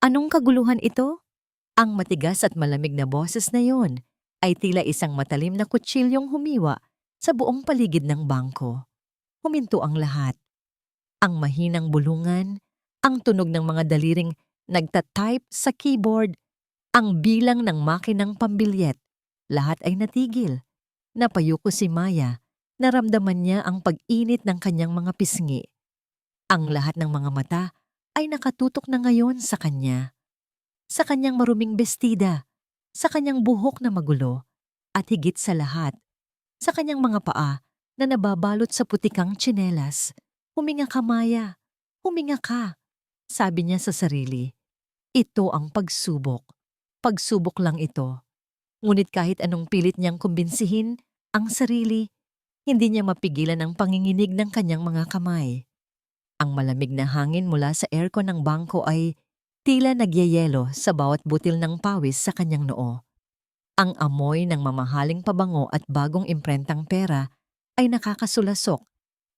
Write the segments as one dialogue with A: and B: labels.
A: Anong kaguluhan ito? Ang matigas at malamig na boses na yon ay tila isang matalim na kutsilyong humiwa sa buong paligid ng bangko. Huminto ang lahat. Ang mahinang bulungan, ang tunog ng mga daliring nagtatype sa keyboard, ang bilang ng makinang pambilyet, lahat ay natigil. Napayuko si Maya, naramdaman niya ang pag-init ng kanyang mga pisngi. Ang lahat ng mga mata ay nakatutok na ngayon sa kanya. Sa kanyang maruming bestida, sa kanyang buhok na magulo, at higit sa lahat, sa kanyang mga paa na nababalot sa putikang tsinelas. Huminga ka, Maya. Huminga ka. Sabi niya sa sarili. Ito ang pagsubok. Pagsubok lang ito. Ngunit kahit anong pilit niyang kumbinsihin ang sarili, hindi niya mapigilan ang panginginig ng kanyang mga kamay. Ang malamig na hangin mula sa aircon ng bangko ay tila nagyayelo sa bawat butil ng pawis sa kanyang noo. Ang amoy ng mamahaling pabango at bagong imprentang pera ay nakakasulasok.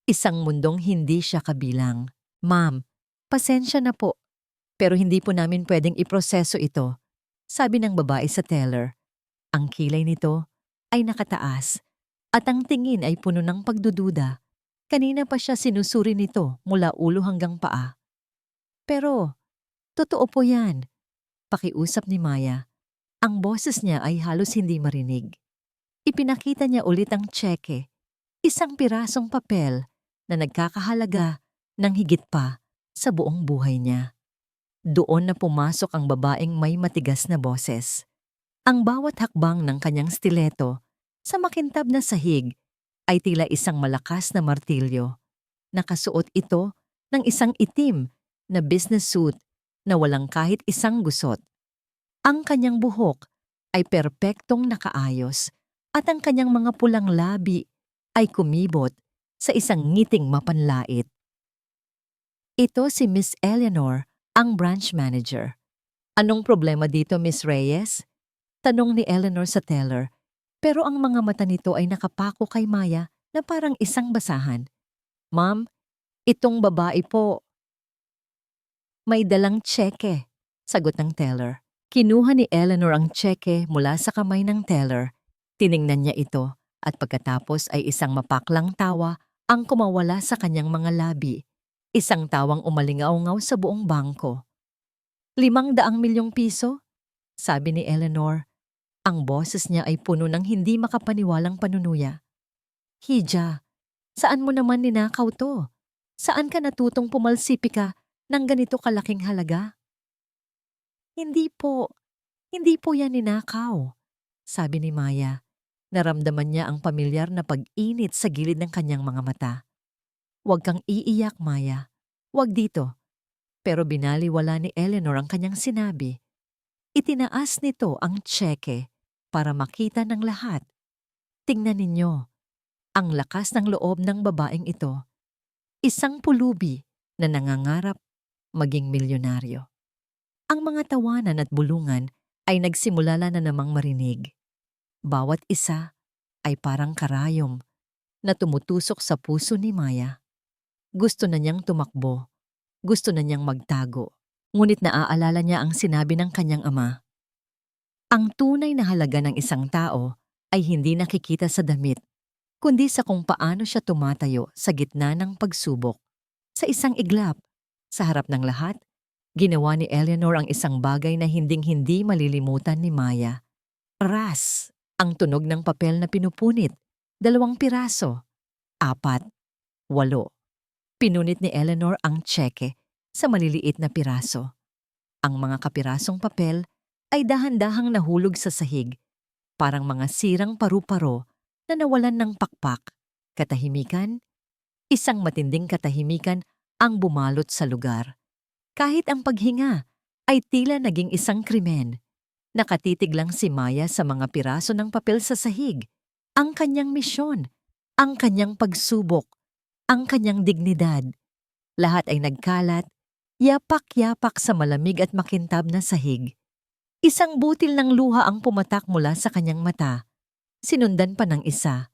A: Isang mundong hindi siya kabilang. Ma'am, pasensya na po, pero hindi po namin pwedeng iproseso ito, sabi ng babae sa teller. Ang kilay nito ay nakataas at ang tingin ay puno ng pagdududa. Kanina pa siya sinusuri nito mula ulo hanggang paa. Pero, totoo po yan. Pakiusap ni Maya. Ang boses niya ay halos hindi marinig. Ipinakita niya ulit ang tseke, isang pirasong papel na nagkakahalaga ng higit pa sa buong buhay niya. Doon na pumasok ang babaeng may matigas na boses. Ang bawat hakbang ng kanyang stiletto sa makintab na sahig ay tila isang malakas na martilyo. Nakasuot ito ng isang itim na business suit na walang kahit isang gusot. Ang kanyang buhok ay perpektong nakaayos at ang kanyang mga pulang labi ay kumibot sa isang ngiting mapanlait. Ito si Miss Eleanor, ang branch manager. Anong problema dito, Miss Reyes? Tanong ni Eleanor sa teller, pero ang mga mata nito ay nakapako kay Maya na parang isang basahan. Ma'am, itong babae po. May dalang tseke, sagot ng teller. Kinuha ni Eleanor ang tseke mula sa kamay ng teller. Tiningnan niya ito at pagkatapos ay isang mapaklang tawa ang kumawala sa kanyang mga labi. Isang tawang umalingaw-ngaw sa buong bangko. 500 milyong piso? Sabi ni Eleanor. Ang boses niya ay puno ng hindi makapaniwalang panunuya. Hija, saan mo naman ninakaw to? Saan ka natutong pumalsipika ng ganito kalaking halaga? Hindi po yan ninakaw, sabi ni Maya. Naramdaman niya ang pamilyar na pag-init sa gilid ng kanyang mga mata. Huwag kang iiyak, Maya. Huwag dito. Pero binaliwala ni Eleanor ang kanyang sinabi. Itinaas nito ang tseke para makita ng lahat. Tingnan ninyo, ang lakas ng loob ng babaeng ito. Isang pulubi na nangangarap maging milyonaryo. Ang mga tawanan at bulungan ay nagsimula na namang marinig. Bawat isa ay parang karayom na tumutusok sa puso ni Maya. Gusto na niyang tumakbo. Gusto na niyang magtago. Ngunit naaalala niya ang sinabi ng kanyang ama. Ang tunay na halaga ng isang tao ay hindi nakikita sa damit, kundi sa kung paano siya tumatayo sa gitna ng pagsubok. Sa isang iglap, sa harap ng lahat, ginawa ni Eleanor ang isang bagay na hinding-hindi malilimutan ni Maya. Ras! Ang tunog ng papel na pinupunit. 2 piraso. 4. 8. Pinunit ni Eleanor ang tseke sa maliliit na piraso. Ang mga kapirasong papel ay dahan-dahang nahulog sa sahig, parang mga sirang paru-paro na nawalan ng pakpak. Katahimikan, isang matinding katahimikan ang bumalot sa lugar. Kahit ang paghinga ay tila naging isang krimen. Nakatitig lang si Maya sa mga piraso ng papel sa sahig. Ang kanyang misyon, ang kanyang pagsubok, ang kanyang dignidad. Lahat ay nagkalat, yapak-yapak sa malamig at makintab na sahig. Isang butil ng luha ang pumatak mula sa kanyang mata. Sinundan pa ng isa.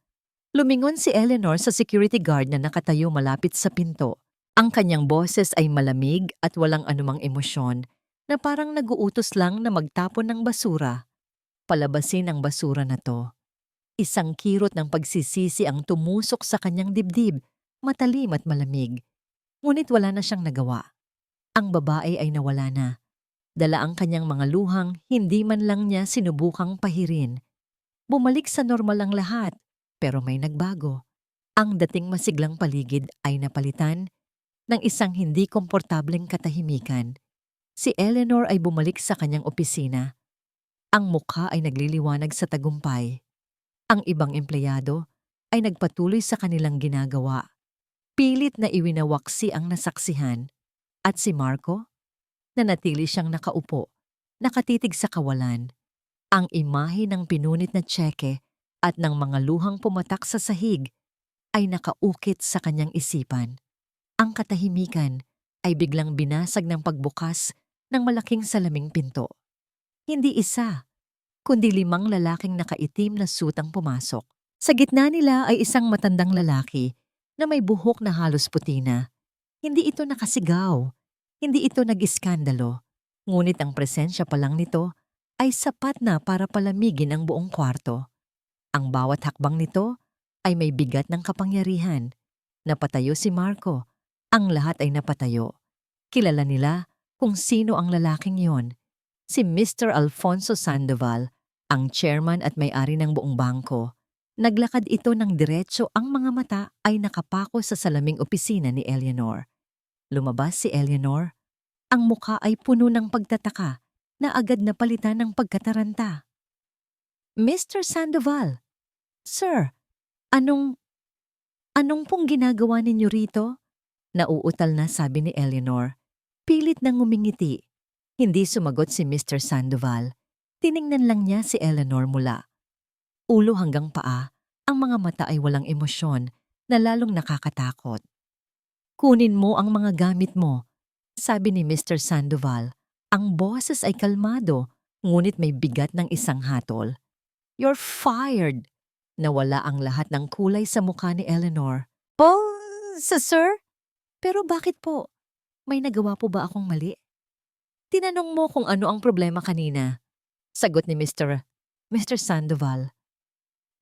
A: Lumingon si Eleanor sa security guard na nakatayo malapit sa pinto. Ang kanyang boses ay malamig at walang anumang emosyon. na parang naguutos lang na magtapon ng basura. Palabasin ang basura na to. Isang kirot ng pagsisisi ang tumusok sa kanyang dibdib, matalim at malamig. Ngunit wala na siyang nagawa. Ang babae ay nawala na. Dala ang kanyang mga luhang, hindi man lang niya sinubukang pahirin. Bumalik sa normal ang lahat, pero may nagbago. Ang dating masiglang paligid ay napalitan ng isang hindi komportableng katahimikan. Si Eleanor ay bumalik sa kanyang opisina. Ang mukha ay nagliliwanag sa tagumpay. Ang ibang empleyado ay nagpatuloy sa kanilang ginagawa. Pilit na iwinawaksi ang nasaksihan. At si Marco, nanatili siyang nakaupo, nakatitig sa kawalan. Ang imahe ng pinunit na tseke at ng mga luhang pumatak sa sahig ay nakaukit sa kanyang isipan. Ang katahimikan ay biglang binasag ng pagbukas ng malaking salaming pinto. Hindi isa, kundi 5 lalaking nakaitim na suit ang pumasok. Sa gitna nila ay isang matandang lalaki na may buhok na halos puti na. Hindi ito nakasigaw, hindi ito nag-iskandalo, ngunit ang presensya pa lang nito ay sapat na para palamigin ang buong kwarto. Ang bawat hakbang nito ay may bigat ng kapangyarihan. Napatayo si Marco. Ang lahat ay napatayo. Kilala nila kung sino ang lalaking yon. Si Mr. Alfonso Sandoval, ang chairman at may-ari ng buong bangko. Naglakad ito ng diretso, ang mga mata ay nakapako sa salaming opisina ni Eleanor. Lumabas si Eleanor. Ang mukha ay puno ng pagtataka na agad napalitan ng pagkataranta. Mr. Sandoval, Sir, anong pong ginagawa ninyo rito? Nauutal na sabi ni Eleanor. Pilit nang ngumingiti. Hindi sumagot si Mr. Sandoval. Tiningnan lang niya si Eleanor mula ulo hanggang paa. Ang mga mata ay walang emosyon na lalong nakakatakot. Kunin mo ang mga gamit mo, sabi ni Mr. Sandoval. Ang boses ay kalmado, ngunit may bigat ng isang hatol. You're fired! Nawala ang lahat ng kulay sa mukha ni Eleanor. Oh, sir? Pero bakit po? May nagawa po ba akong mali? Tinanong mo kung ano ang problema kanina. Sagot ni Mr. Sandoval.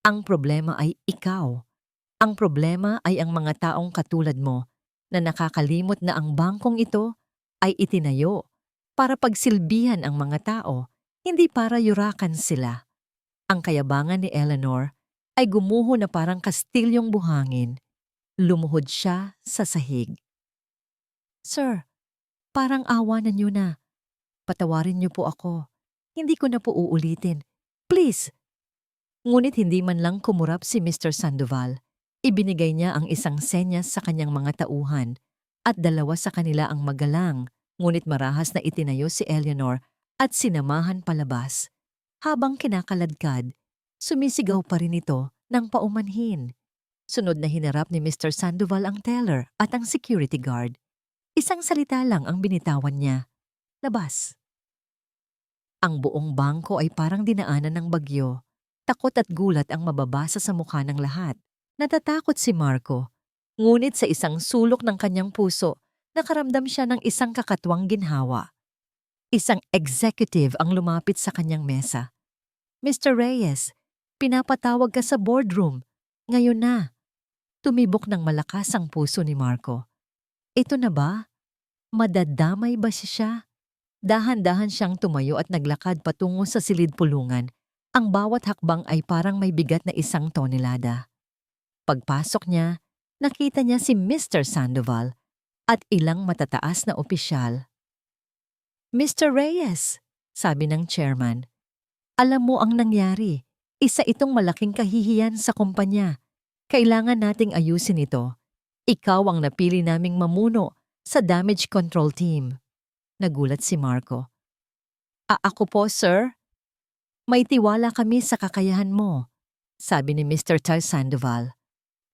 A: Ang problema ay ikaw. Ang problema ay ang mga taong katulad mo na nakakalimot na ang bangkong ito ay itinayo para pagsilbihan ang mga tao, hindi para yurakan sila. Ang kayabangan ni Eleanor ay gumuho na parang kastilyong buhangin. Lumuhod siya sa sahig. Sir, parang awa na niyo na. Patawarin niyo po ako. Hindi ko na po uulitin. Please! Ngunit hindi man lang kumurap si Mr. Sandoval. Ibinigay niya ang isang senyas sa kanyang mga tauhan at 2 sa kanila ang magalang, ngunit marahas na itinayo si Eleanor at sinamahan palabas. Habang kinakaladkad, sumisigaw pa rin ito ng paumanhin. Sunod na hinarap ni Mr. Sandoval ang teller at ang security guard. Isang salita lang ang binitawan niya. Labas. Ang buong bangko ay parang dinaanan ng bagyo. Takot at gulat ang mababasa sa mukha ng lahat. Natatakot si Marco. Ngunit sa isang sulok ng kanyang puso, nakaramdam siya ng isang kakatwang ginhawa. Isang executive ang lumapit sa kanyang mesa. Mr. Reyes, pinapatawag ka sa boardroom. Ngayon na. Tumibok ng malakas ang puso ni Marco. Ito na ba? Madadamay ba siya? Dahan-dahan siyang tumayo at naglakad patungo sa silid pulungan. Ang bawat hakbang ay parang may bigat na 1 tonelada. Pagpasok niya, nakita niya si Mr. Sandoval at ilang matataas na opisyal. Mr. Reyes, sabi ng chairman, alam mo ang nangyari. Isa itong malaking kahihiyan sa kumpanya. Kailangan nating ayusin ito. Ikaw ang napili naming mamuno sa damage control team. Nagulat si Marco. Ako po, sir? May tiwala kami sa kakayahan mo, sabi ni Mr. Sandoval.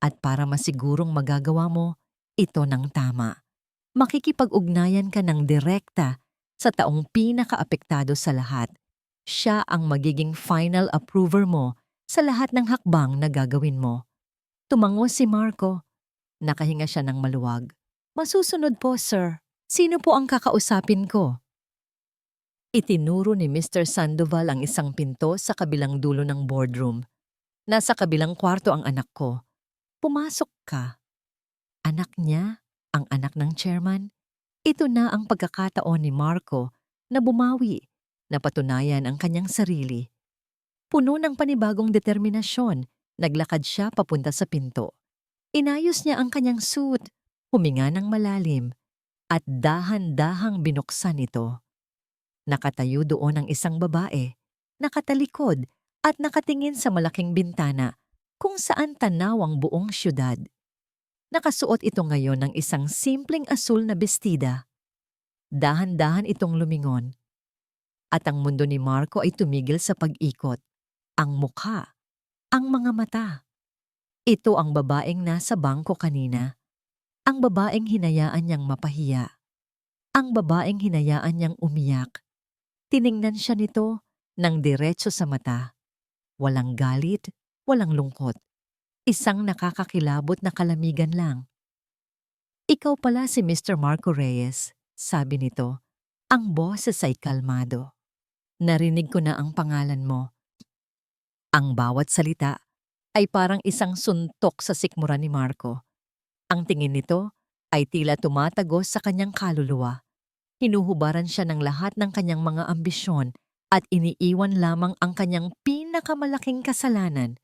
A: At para masigurong magagawa mo, ito ng tama. Makikipag-ugnayan ka ng direkta sa taong pinakaapektado sa lahat. Siya ang magiging final approver mo sa lahat ng hakbang na gagawin mo. Tumango si Marco. Nakahinga siya ng maluwag. Masusunod po, sir. Sino po ang kakausapin ko? Itinuro ni Mr. Sandoval ang isang pinto sa kabilang dulo ng boardroom. Nasa kabilang kwarto ang anak ko. Pumasok ka. Anak niya, ang anak ng chairman. Ito na ang pagkakataon ni Marco na bumawi, na patunayan ang kanyang sarili. Puno ng panibagong determinasyon, naglakad siya papunta sa pinto. Inayos niya ang kanyang suit, huminga ng malalim, at dahan-dahang binuksan ito. Nakatayo doon ang isang babae, nakatalikod at nakatingin sa malaking bintana kung saan tanaw ang buong syudad. Nakasuot ito ngayon ng isang simpleng asul na bestida. Dahan-dahan itong lumingon. At ang mundo ni Marco ay tumigil sa pag-ikot. Ang mukha, ang mga mata. Ito ang babaeng nasa bangko kanina. Ang babaeng hinayaan niyang mapahiya. Ang babaeng hinayaan niyang umiyak. Tiningnan siya nito ng diretso sa mata. Walang galit, walang lungkot. Isang nakakakilabot na kalamigan lang. Ikaw pala si Mr. Marco Reyes, sabi nito. Ang boses ay kalmado. Narinig ko na ang pangalan mo. Ang bawat salita ay parang isang suntok sa sikmura ni Marco. Ang tingin nito ay tila tumatagos sa kanyang kaluluwa. Hinuhubaran siya ng lahat ng kanyang mga ambisyon at iniiwan lamang ang kanyang pinakamalaking kasalanan,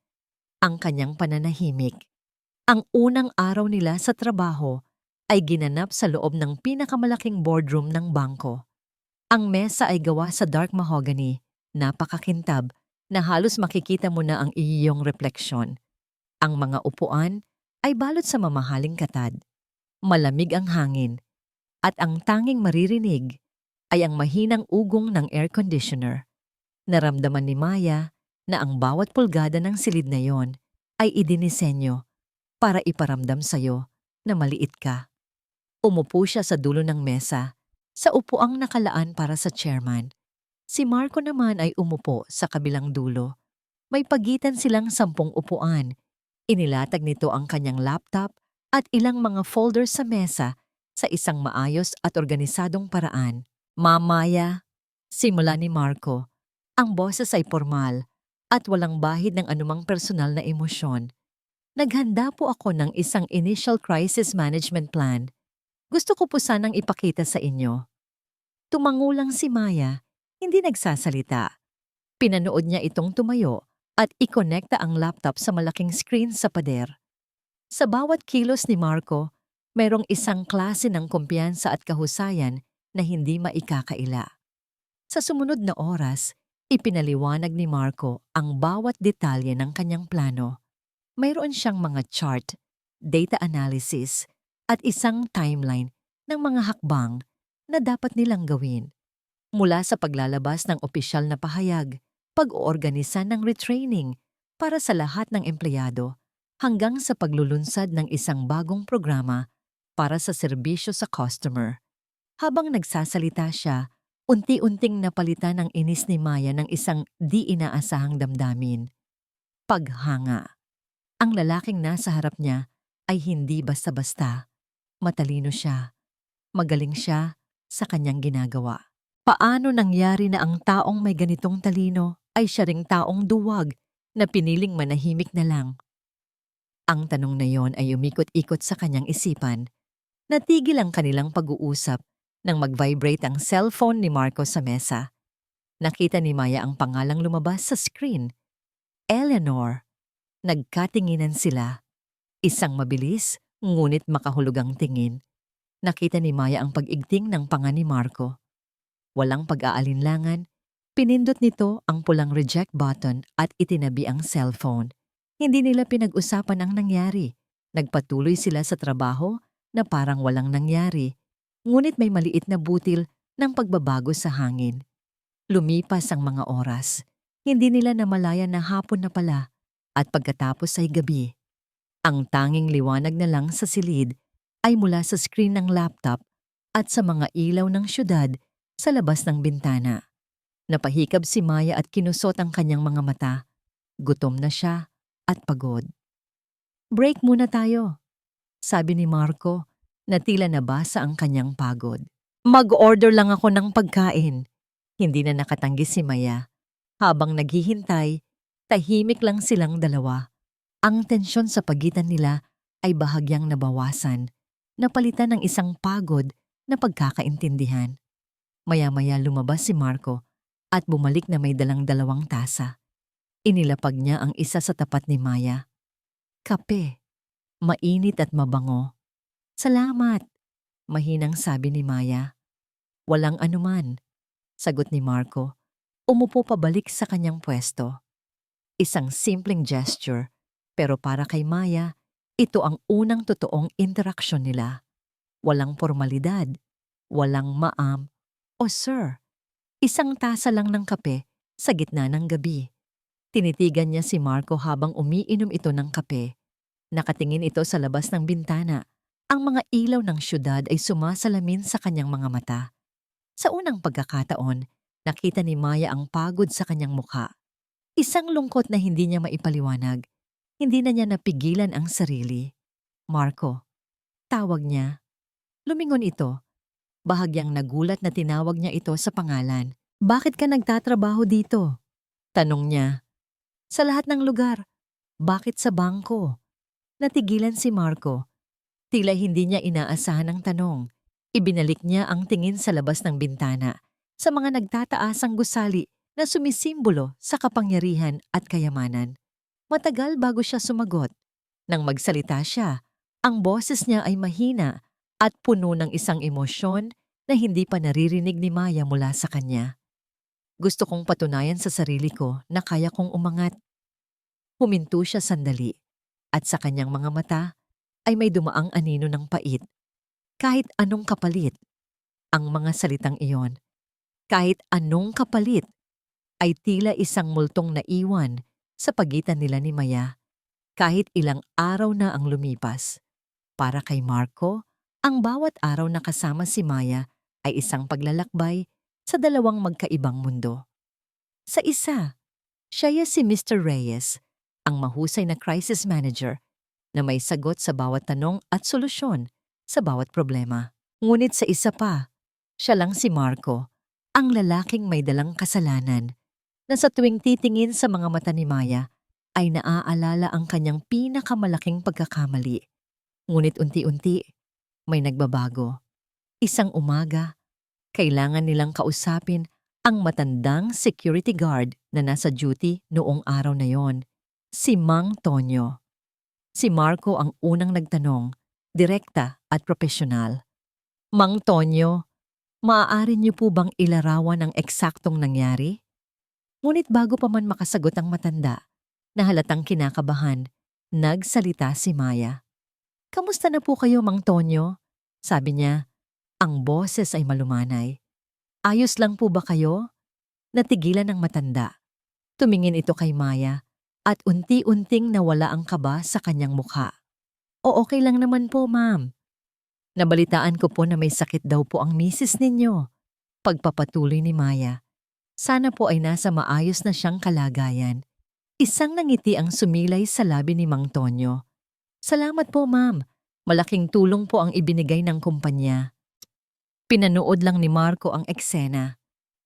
A: ang kanyang pananahimik. Ang unang araw nila sa trabaho ay ginanap sa loob ng pinakamalaking boardroom ng bangko. Ang mesa ay gawa sa dark mahogany, napakakintab, na halos makikita mo na ang iyong refleksyon. Ang mga upuan ay balot sa mamahaling katad. Malamig ang hangin, at ang tanging maririnig ay ang mahinang ugong ng air conditioner. Naramdaman ni Maya na ang bawat pulgada ng silid na yon ay idinisenyo para iparamdam sa'yo na maliit ka. Umupo siya sa dulo ng mesa, sa upuang nakalaan para sa chairman. Si Marco naman ay umupo sa kabilang dulo. May pagitan silang 10 upuan. Inilatag nito ang kanyang laptop at ilang mga folders sa mesa sa isang maayos at organisadong paraan. Mamaya, simula ni Marco. Ang boses ay formal at walang bahid ng anumang personal na emosyon. Naghanda po ako ng isang initial crisis management plan. Gusto ko po sanang ipakita sa inyo. Tumangulang si Maya, hindi nagsasalita. Pinanood niya itong tumayo at ikonekta ang laptop sa malaking screen sa pader. Sa bawat kilos ni Marco, mayroong isang klase ng kumpiyansa at kahusayan na hindi maikakaila. Sa sumunod na oras, ipinaliwanag ni Marco ang bawat detalye ng kanyang plano. Mayroon siyang mga chart, data analysis, at isang timeline ng mga hakbang na dapat nilang gawin. Mula sa paglalabas ng opisyal na pahayag, pag-oorganisa ng retraining para sa lahat ng empleyado, hanggang sa paglulunsad ng isang bagong programa para sa serbisyo sa customer. Habang nagsasalita siya, unti-unting napalitan ang inis ni Maya ng isang di inaasahang damdamin. Paghanga. Ang lalaking nasa harap niya ay hindi basta-basta. Matalino siya. Magaling siya sa kanyang ginagawa. Paano nangyari na ang taong may ganitong talino ay siya ring taong duwag na piniling manahimik na lang? Ang tanong na yon ay umikot-ikot sa kanyang isipan. Natigil ang kanilang pag-uusap nang mag-vibrate ang cellphone ni Marco sa mesa. Nakita ni Maya ang pangalang lumabas sa screen. Eleanor. Nagkatinginan sila. Isang mabilis, ngunit makahulugang tingin. Nakita ni Maya ang pag-igting ng panga ni Marco. Walang pag-aalinlangan, pinindot nito ang pulang reject button at itinabi ang cellphone. Hindi nila pinag-usapan ang nangyari. Nagpatuloy sila sa trabaho na parang walang nangyari, ngunit may maliit na butil ng pagbabago sa hangin. Lumipas ang mga oras. Hindi nila namalayan na hapon na pala at pagkatapos ay gabi. Ang tanging liwanag na lang sa silid ay mula sa screen ng laptop at sa mga ilaw ng syudad sa labas ng bintana. Napahikab si Maya at kinusot ang kanyang mga mata. Gutom na siya at pagod. Break muna tayo, sabi ni Marco na tila nabasa ang kanyang pagod. Mag-order lang ako ng pagkain. Hindi na nakatanggi si Maya. Habang naghihintay, tahimik lang silang dalawa. Ang tensyon sa pagitan nila ay bahagyang nabawasan, napalitan ng isang pagod na pagkakaintindihan. Maya-maya lumabas si Marco at bumalik na may dalang dalawang tasa. Inilapag niya ang isa sa tapat ni Maya. Kape, mainit at mabango. Salamat, mahinang sabi ni Maya. Walang anuman, sagot ni Marco. Umupo pabalik sa kanyang pwesto. Isang simpleng gesture, pero para kay Maya, ito ang unang totoong interaksyon nila. Walang formalidad, walang ma'am o sir. Isang tasa lang ng kape sa gitna ng gabi. Tinitigan niya si Marco habang umiinom ito ng kape. Nakatingin ito sa labas ng bintana. Ang mga ilaw ng syudad ay sumasalamin sa kanyang mga mata. Sa unang pagkakataon, nakita ni Maya ang pagod sa kanyang mukha. Isang lungkot na hindi niya maipaliwanag. Hindi na niya napigilan ang sarili. Marco, tawag niya. Lumingon ito. Bahagyang nagulat na tinawag niya ito sa pangalan. Bakit ka nagtatrabaho dito? Tanong niya. Sa lahat ng lugar. Bakit sa bangko? Natigilan si Marco. Tila hindi niya inaasahan ang tanong. Ibinalik niya ang tingin sa labas ng bintana, sa mga nagtataasang gusali na sumisimbolo sa kapangyarihan at kayamanan. Matagal bago siya sumagot. Nang magsalita siya, ang boses niya ay mahina at puno ng isang emosyon na hindi pa naririnig ni Maya mula sa kanya. Gusto kong patunayan sa sarili ko na kaya kong umangat. Huminto siya sandali at sa kanyang mga mata ay may dumaang anino ng pait. Kahit anong kapalit, ang mga salitang iyon, kahit anong kapalit, ay tila isang multong naiwan sa pagitan nila ni Maya. Kahit ilang araw na ang lumipas. Para kay Marco, ang bawat araw na kasama si Maya ay isang paglalakbay sa dalawang magkaibang mundo. Sa isa, siya si Mr. Reyes, ang mahusay na crisis manager na may sagot sa bawat tanong at solusyon sa bawat problema. Ngunit sa isa pa, siya lang si Marco, ang lalaking may dalang kasalanan na sa tuwing titingin sa mga mata ni Maya ay naaalala ang kanyang pinakamalaking pagkakamali. Ngunit unti-unti, may nagbabago. Isang umaga, kailangan nilang kausapin ang matandang security guard na nasa duty noong araw na yon, si Mang Tonyo. Si Marco ang unang nagtanong, direkta at profesional. Mang Tonyo, maaari niyo po bang ilarawan ang eksaktong nangyari? Ngunit bago pa man makasagot ang matanda, na halatang kinakabahan, nagsalita si Maya. Kamusta na po kayo, Mang Tonyo? Sabi niya, ang boses ay malumanay. Ayos lang po ba kayo? Natigilan ng matanda. Tumingin ito kay Maya at unti-unting nawala ang kaba sa kanyang mukha. O okay lang naman po, ma'am. Nabalitaan ko po na may sakit daw po ang misis ninyo. Pagpapatuloy ni Maya. Sana po ay nasa maayos na siyang kalagayan. Isang nangiti ang sumilay sa labi ni Mang Tonyo. Salamat po, ma'am. Malaking tulong po ang ibinigay ng kumpanya. Pinanood lang ni Marco ang eksena.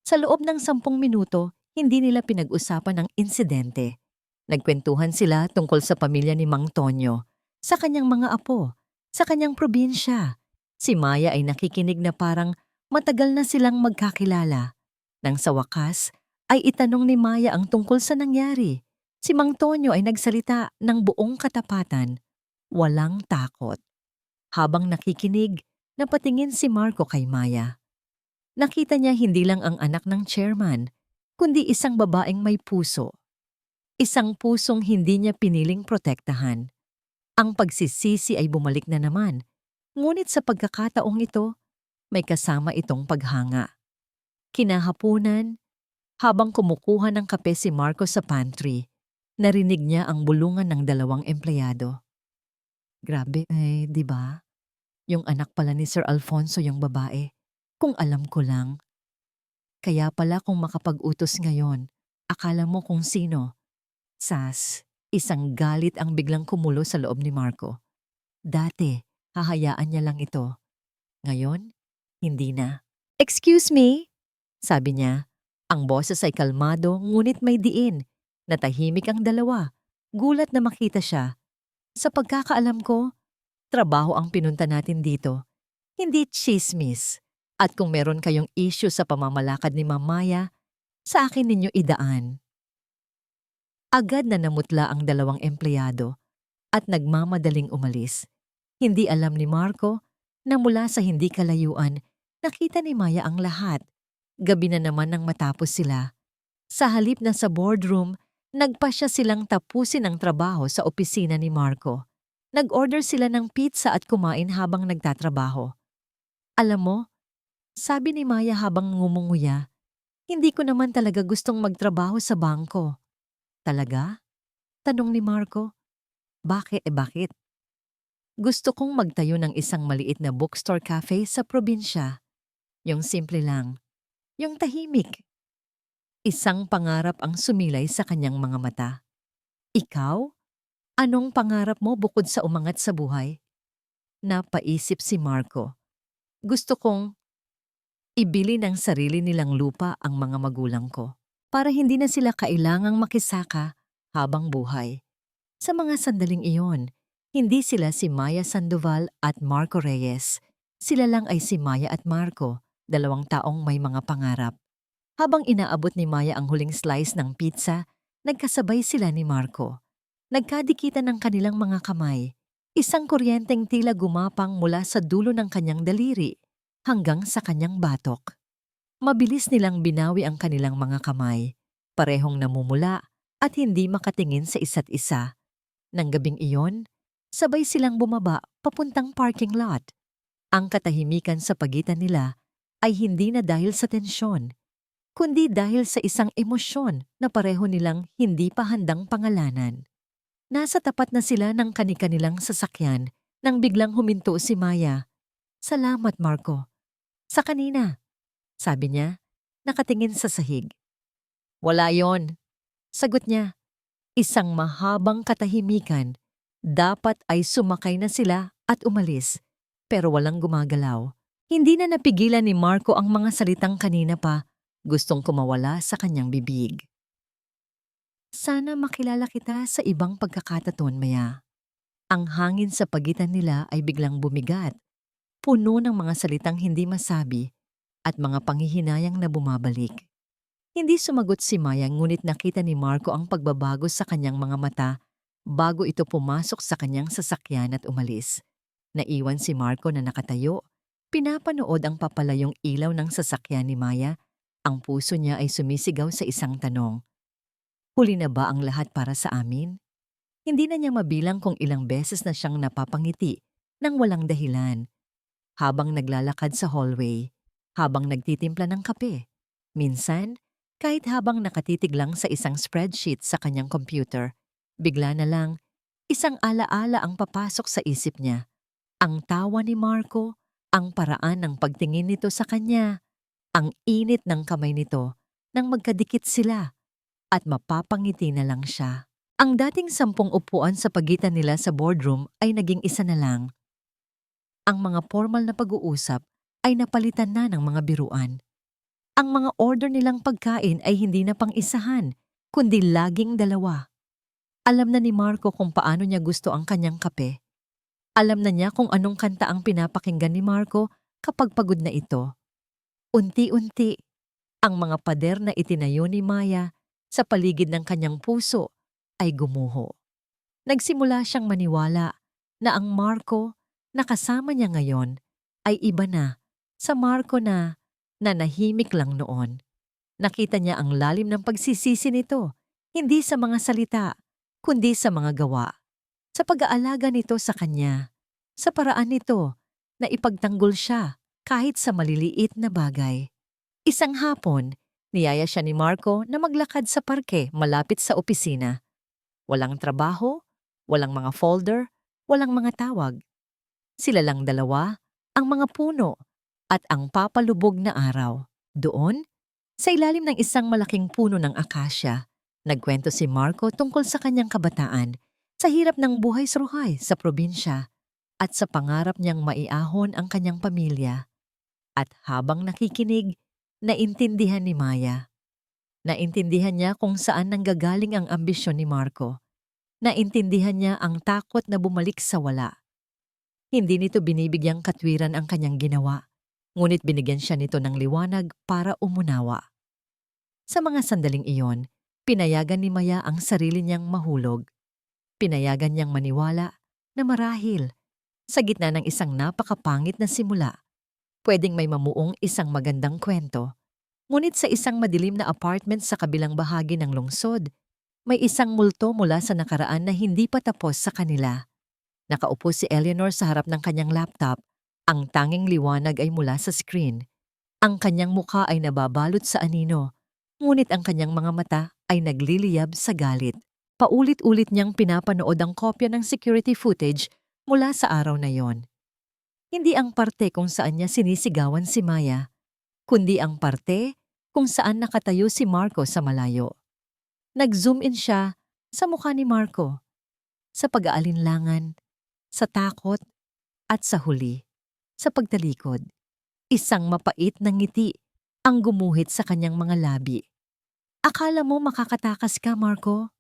A: Sa loob ng 10 minuto, hindi nila pinag-usapan ang insidente. Nagkwentuhan sila tungkol sa pamilya ni Mang Tonyo, sa kanyang mga apo, sa kanyang probinsya. Si Maya ay nakikinig na parang matagal na silang magkakilala. Nang sa wakas, ay itanong ni Maya ang tungkol sa nangyari. Si Mang Tonyo ay nagsalita ng buong katapatan, walang takot. Habang nakikinig, napatingin si Marco kay Maya. Nakita niya hindi lang ang anak ng chairman, kundi isang babaeng may puso. Isang pusong hindi niya piniling protektahan. Ang pagsisisi ay bumalik na naman, ngunit sa pagkakataong ito, may kasama itong paghanga. Kinahapunan, habang kumukuha ng kape si Marco sa pantry, narinig niya ang bulungan ng 2 empleyado. Grabe di ba? Yung anak pala ni Sir Alfonso yung babae. Kung alam ko lang. Kaya pala kung makapag-utos ngayon, akala mo kung sino. Sas, isang galit ang biglang kumulo sa loob ni Marco. Dati, hahayaan niya lang ito. Ngayon, hindi na. Excuse me? Sabi niya, Ang boses ay kalmado ngunit may diin. Natahimik ang dalawa. Gulat na makita siya. Sa pagkakaalam ko, trabaho ang pinunta natin dito. Hindi tsismis. At kung meron kayong issue sa pamamalakad ni Mamaya, sa akin ninyo idaan. Agad na namutla ang dalawang empleyado at nagmamadaling umalis. Hindi alam ni Marco na mula sa hindi kalayuan, nakita ni Maya ang lahat. Gabi na naman nang matapos sila. Sa halip na sa boardroom, nagpasya silang tapusin ang trabaho sa opisina ni Marco. Nag-order sila ng pizza at kumain habang nagtatrabaho. Alam mo, sabi ni Maya habang ngumunguya, hindi ko naman talaga gustong magtrabaho sa bangko. Talaga? Tanong ni Marco. Bakit? Gusto kong magtayo ng isang maliit na bookstore cafe sa probinsya. Yung simple lang. Yung tahimik. Isang pangarap ang sumilay sa kanyang mga mata. Ikaw? Anong pangarap mo bukod sa umangat sa buhay? Napaisip si Marco. Gusto kong ibili ng sarili nilang lupa ang mga magulang ko para hindi na sila kailangang makisaka habang buhay. Sa mga sandaling iyon, hindi sila si Maya Sandoval at Marco Reyes. Sila lang ay si Maya at Marco, dalawang taong may mga pangarap. Habang inaabot ni Maya ang huling slice ng pizza, nagkasabay sila ni Marco. Nagkadikitan ng kanilang mga kamay. Isang kuryenteng tila gumapang mula sa dulo ng kanyang daliri hanggang sa kanyang batok. Mabilis nilang binawi ang kanilang mga kamay, parehong namumula at hindi makatingin sa isa't isa. Nang gabing iyon, sabay silang bumaba papuntang parking lot. Ang katahimikan sa pagitan nila ay hindi na dahil sa tensyon, kundi dahil sa isang emosyon na pareho nilang hindi pa handang pangalanan. Nasa tapat na sila ng kani-kanilang sasakyan nang biglang huminto si Maya. Salamat, Marco. Sa kanina, sabi niya, nakatingin sa sahig. Wala yon, sagot niya. Isang mahabang katahimikan. Dapat ay sumakay na sila at umalis, pero walang gumagalaw. Hindi na napigilan ni Marco ang mga salitang kanina pa, gustong kumawala sa kanyang bibig. Sana makilala kita sa ibang pagkakataon, Maya. Ang hangin sa pagitan nila ay biglang bumigat, puno ng mga salitang hindi masabi at mga panghihinayang na bumabalik. Hindi sumagot si Maya ngunit nakita ni Marco ang pagbabago sa kanyang mga mata bago ito pumasok sa kanyang sasakyan at umalis. Naiwan si Marco na nakatayo, pinapanood ang papalayong ilaw ng sasakyan ni Maya. Ang puso niya ay sumisigaw sa isang tanong. Huli na ba ang lahat para sa amin? Hindi na niya mabilang kung ilang beses na siyang napapangiti nang walang dahilan. Habang naglalakad sa hallway, habang nagtitimpla ng kape. Minsan, kahit habang nakatitig lang sa isang spreadsheet sa kanyang computer, bigla na lang, isang alaala ang papasok sa isip niya. Ang tawa ni Marco, ang paraan ng pagtingin nito sa kanya, ang init ng kamay nito nang magkadikit sila at mapapangiti na lang siya. Ang dating 10 upuan sa pagitan nila sa boardroom ay naging isa na lang. Ang mga formal na pag-uusap ay napalitan na ng mga biruan. Ang mga order nilang pagkain ay hindi na pang-isahan, kundi laging dalawa. Alam na ni Marco kung paano niya gusto ang kanyang kape. Alam na niya kung anong kanta ang pinapakinggan ni Marco kapag pagod na ito. Unti-unti, ang mga pader na itinayo ni Maya sa paligid ng kanyang puso ay gumuho. Nagsimula siyang maniwala na ang Marco na kasama niya ngayon ay iba na sa Marco na nanahimik lang noon. Nakita niya ang lalim ng pagsisisi nito, hindi sa mga salita, kundi sa mga gawa. Sa pag-aalaga nito sa kanya, sa paraan nito na ipagtanggol siya kahit sa maliliit na bagay. Isang hapon, niyaya siya ni Marco na maglakad sa parke malapit sa opisina. Walang trabaho, walang mga folder, walang mga tawag. Sila lang dalawa, ang mga puno, at ang papalubog na araw. Doon, sa ilalim ng isang malaking puno ng akasya, nagkwento si Marco tungkol sa kanyang kabataan, sa hirap ng buhay suruhay sa probinsya, at sa pangarap niyang maiahon ang kanyang pamilya. At habang nakikinig, naintindihan ni Maya. Naintindihan niya kung saan nanggagaling ang ambisyon ni Marco. Naintindihan niya ang takot na bumalik sa wala. Hindi nito binibigyang katwiran ang kanyang ginawa, ngunit binigyan siya nito ng liwanag para umunawa. Sa mga sandaling iyon, pinayagan ni Maya ang sarili niyang mahulog. Pinayagan niyang maniwala na marahil, sa gitna ng isang napakapangit na simula, pwedeng may mamuong isang magandang kwento. Ngunit sa isang madilim na apartment sa kabilang bahagi ng lungsod, may isang multo mula sa nakaraan na hindi pa tapos sa kanila. Nakaupo si Eleanor sa harap ng kanyang laptop. Ang tanging liwanag ay mula sa screen. Ang kanyang mukha ay nababalot sa anino, ngunit ang kanyang mga mata ay nagliliyab sa galit. Paulit-ulit niyang pinapanood ang kopya ng security footage mula sa araw na yon. Hindi ang parte kung saan niya sinisigawan si Maya, kundi ang parte kung saan nakatayo si Marco sa malayo. Nag-zoom in siya sa mukha ni Marco, sa pag-aalinlangan, sa takot, at sa huli, sa pagtalikod. Isang mapait na ngiti ang gumuhit sa kanyang mga labi. Akala mo makakatakas ka, Marco?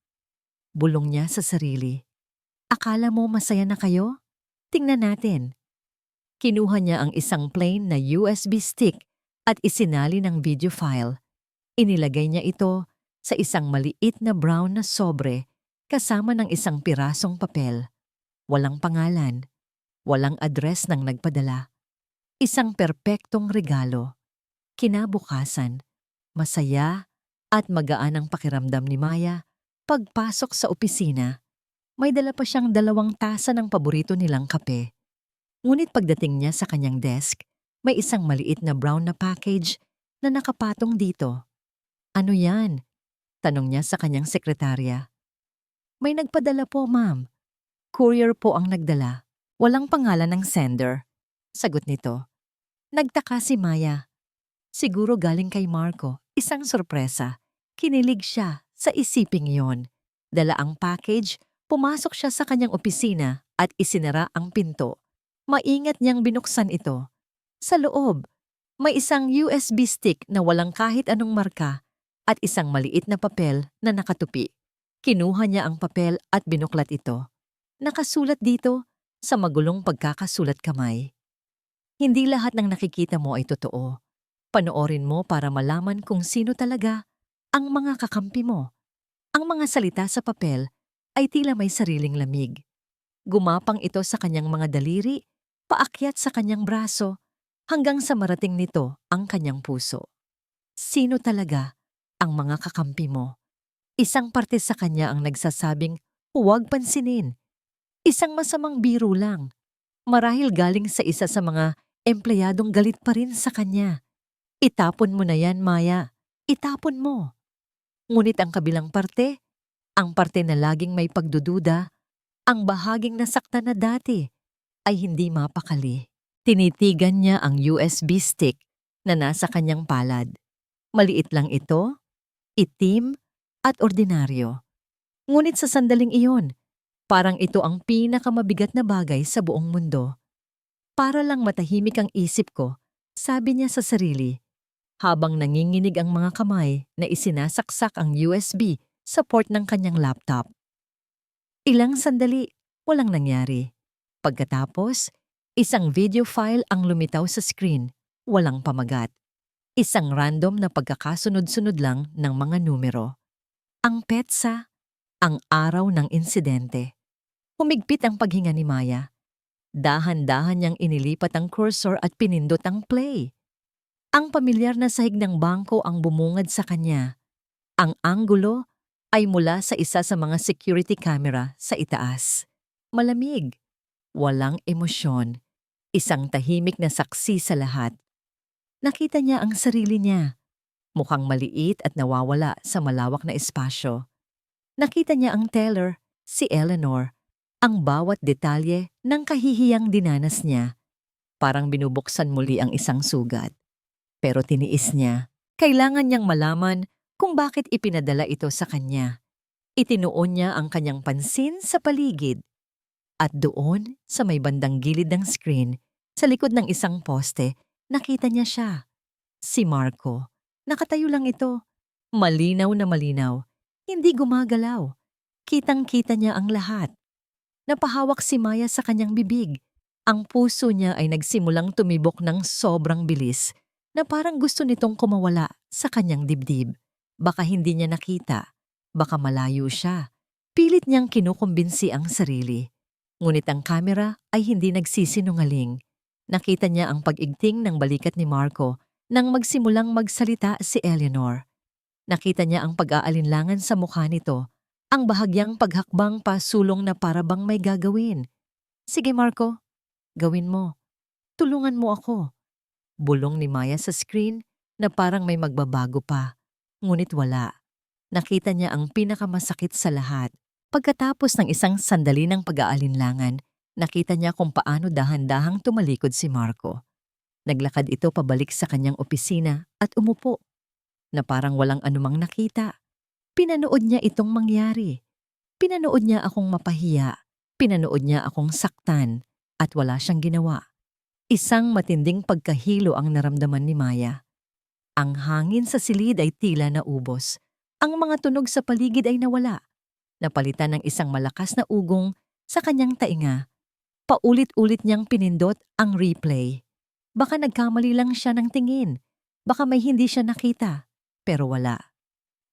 A: Bulong niya sa sarili. Akala mo masaya na kayo? Tingnan natin. Kinuha niya ang isang plain na USB stick at isinali ng video file. Inilagay niya ito sa isang maliit na brown na sobre kasama ng isang pirasong papel. Walang pangalan, walang address ng nagpadala. Isang perpektong regalo. Kinabukasan, masaya at magaan ang pakiramdam ni Maya pagpasok sa opisina. May dala pa siyang 2 tasa ng paborito nilang kape. Ngunit pagdating niya sa kanyang desk, may isang maliit na brown na package na nakapatong dito. Ano yan? Tanong niya sa kanyang sekretarya. May nagpadala po, ma'am. Courier po ang nagdala. Walang pangalan ng sender. Sagot nito. Nagtaka si Maya. Siguro galing kay Marco. Isang sorpresa. Kinilig siya sa isiping iyon. Dala ang package, pumasok siya sa kanyang opisina at isinara ang pinto. Maingat niyang binuksan ito. Sa loob, may isang USB stick na walang kahit anong marka at isang maliit na papel na nakatupi. Kinuha niya ang papel at binuklat ito. Nakasulat dito sa magulong pagkakasulat kamay. Hindi lahat ng nakikita mo ay totoo. Panoorin mo para malaman kung sino talaga ang mga kakampi mo. Ang mga salita sa papel ay tila may sariling lamig. Gumapang ito sa kanyang mga daliri, paakyat sa kanyang braso, hanggang sa marating nito ang kanyang puso. Sino talaga ang mga kakampi mo? Isang parte sa kanya ang nagsasabing, huwag pansinin. Isang masamang biro lang. Marahil galing sa isa sa mga empleyadong galit pa rin sa kanya. Itapon mo na yan, Maya. Itapon mo. Ngunit ang kabilang parte, ang parte na laging may pagdududa, ang bahaging nasaktan na dati, ay hindi mapakali. Tinitigan niya ang USB stick na nasa kanyang palad. Maliit lang ito, itim, at ordinaryo. Ngunit sa sandaling iyon, parang ito ang pinakamabigat na bagay sa buong mundo. Para lang matahimik ang isip ko, sabi niya sa sarili, habang nanginginig ang mga kamay na isinasaksak ang USB sa port ng kanyang laptop. Ilang sandali, walang nangyari. Pagkatapos, isang video file ang lumitaw sa screen, walang pamagat. Isang random na pagkakasunod-sunod lang ng mga numero. Ang petsa, ang araw ng insidente. Humigpit ang paghinga ni Maya. Dahan-dahan niyang inilipat ang cursor at pinindot ang play. Ang pamilyar na sahig ng bangko ang bumungad sa kanya. Ang anggulo ay mula sa isa sa mga security camera sa itaas. Malamig, walang emosyon, isang tahimik na saksi sa lahat. Nakita niya ang sarili niya, mukhang maliit at nawawala sa malawak na espasyo. Nakita niya ang teller, si Eleanor, ang bawat detalye ng kahihiyang dinanas niya. Parang binubuksan muli ang isang sugat. Pero tiniis niya. Kailangan niyang malaman kung bakit ipinadala ito sa kanya. Itinuon niya ang kanyang pansin sa paligid. At doon, sa may bandang gilid ng screen, sa likod ng isang poste, nakita niya siya. Si Marco. Nakatayo lang ito. Malinaw na malinaw. Hindi gumagalaw. Kitang-kita niya ang lahat. Napahawak si Maya sa kanyang bibig. Ang puso niya ay nagsimulang tumibok ng sobrang bilis na parang gusto nitong kumawala sa kanyang dibdib. Baka hindi niya nakita. Baka malayo siya. Pilit niyang kinukumbinsi ang sarili. Ngunit ang kamera ay hindi nagsisinungaling. Nakita niya ang pag-igting ng balikat ni Marco nang magsimulang magsalita si Eleanor. Nakita niya ang pag-aalinlangan sa mukha nito, ang bahagyang paghakbang pasulong na parabang may gagawin. Sige Marco, gawin mo. Tulungan mo ako. Bulong ni Maya sa screen na parang may magbabago pa. Ngunit wala. Nakita niya ang pinakamasakit sa lahat. Pagkatapos ng isang sandali ng pag-aalinlangan, nakita niya kung paano dahan-dahang tumalikod si Marco. Naglakad ito pabalik sa kanyang opisina at umupo na parang walang anumang nakita. Pinanood niya itong mangyari. Pinanood niya akong mapahiya. Pinanood niya akong saktan at wala siyang ginawa. Isang matinding pagkahilo ang naramdaman ni Maya. Ang hangin sa silid ay tila naubos. Ang mga tunog sa paligid ay nawala. Napalitan ng isang malakas na ugong sa kanyang tainga. Paulit-ulit niyang pinindot ang replay. Baka nagkamali lang siya ng tingin. Baka may hindi siya nakita. Pero wala.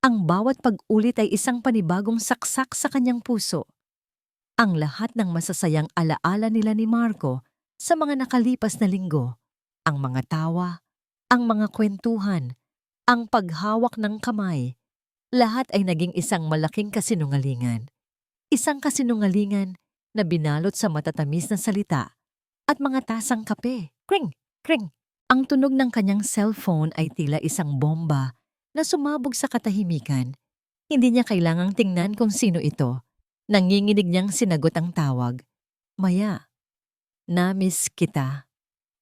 A: Ang bawat pag-ulit ay isang panibagong saksak sa kanyang puso. Ang lahat ng masasayang alaala nila ni Marco sa mga nakalipas na linggo. Ang mga tawa, ang mga kwentuhan, ang paghawak ng kamay. Lahat ay naging isang malaking kasinungalingan. Isang kasinungalingan na binalot sa matatamis na salita at mga tasang kape. Kring! Kring! Ang tunog ng kanyang cellphone ay tila isang bomba na sumabog sa katahimikan. Hindi niya kailangang tingnan kung sino ito. Nanginginig niyang sinagot ang tawag. Maya, na-miss kita.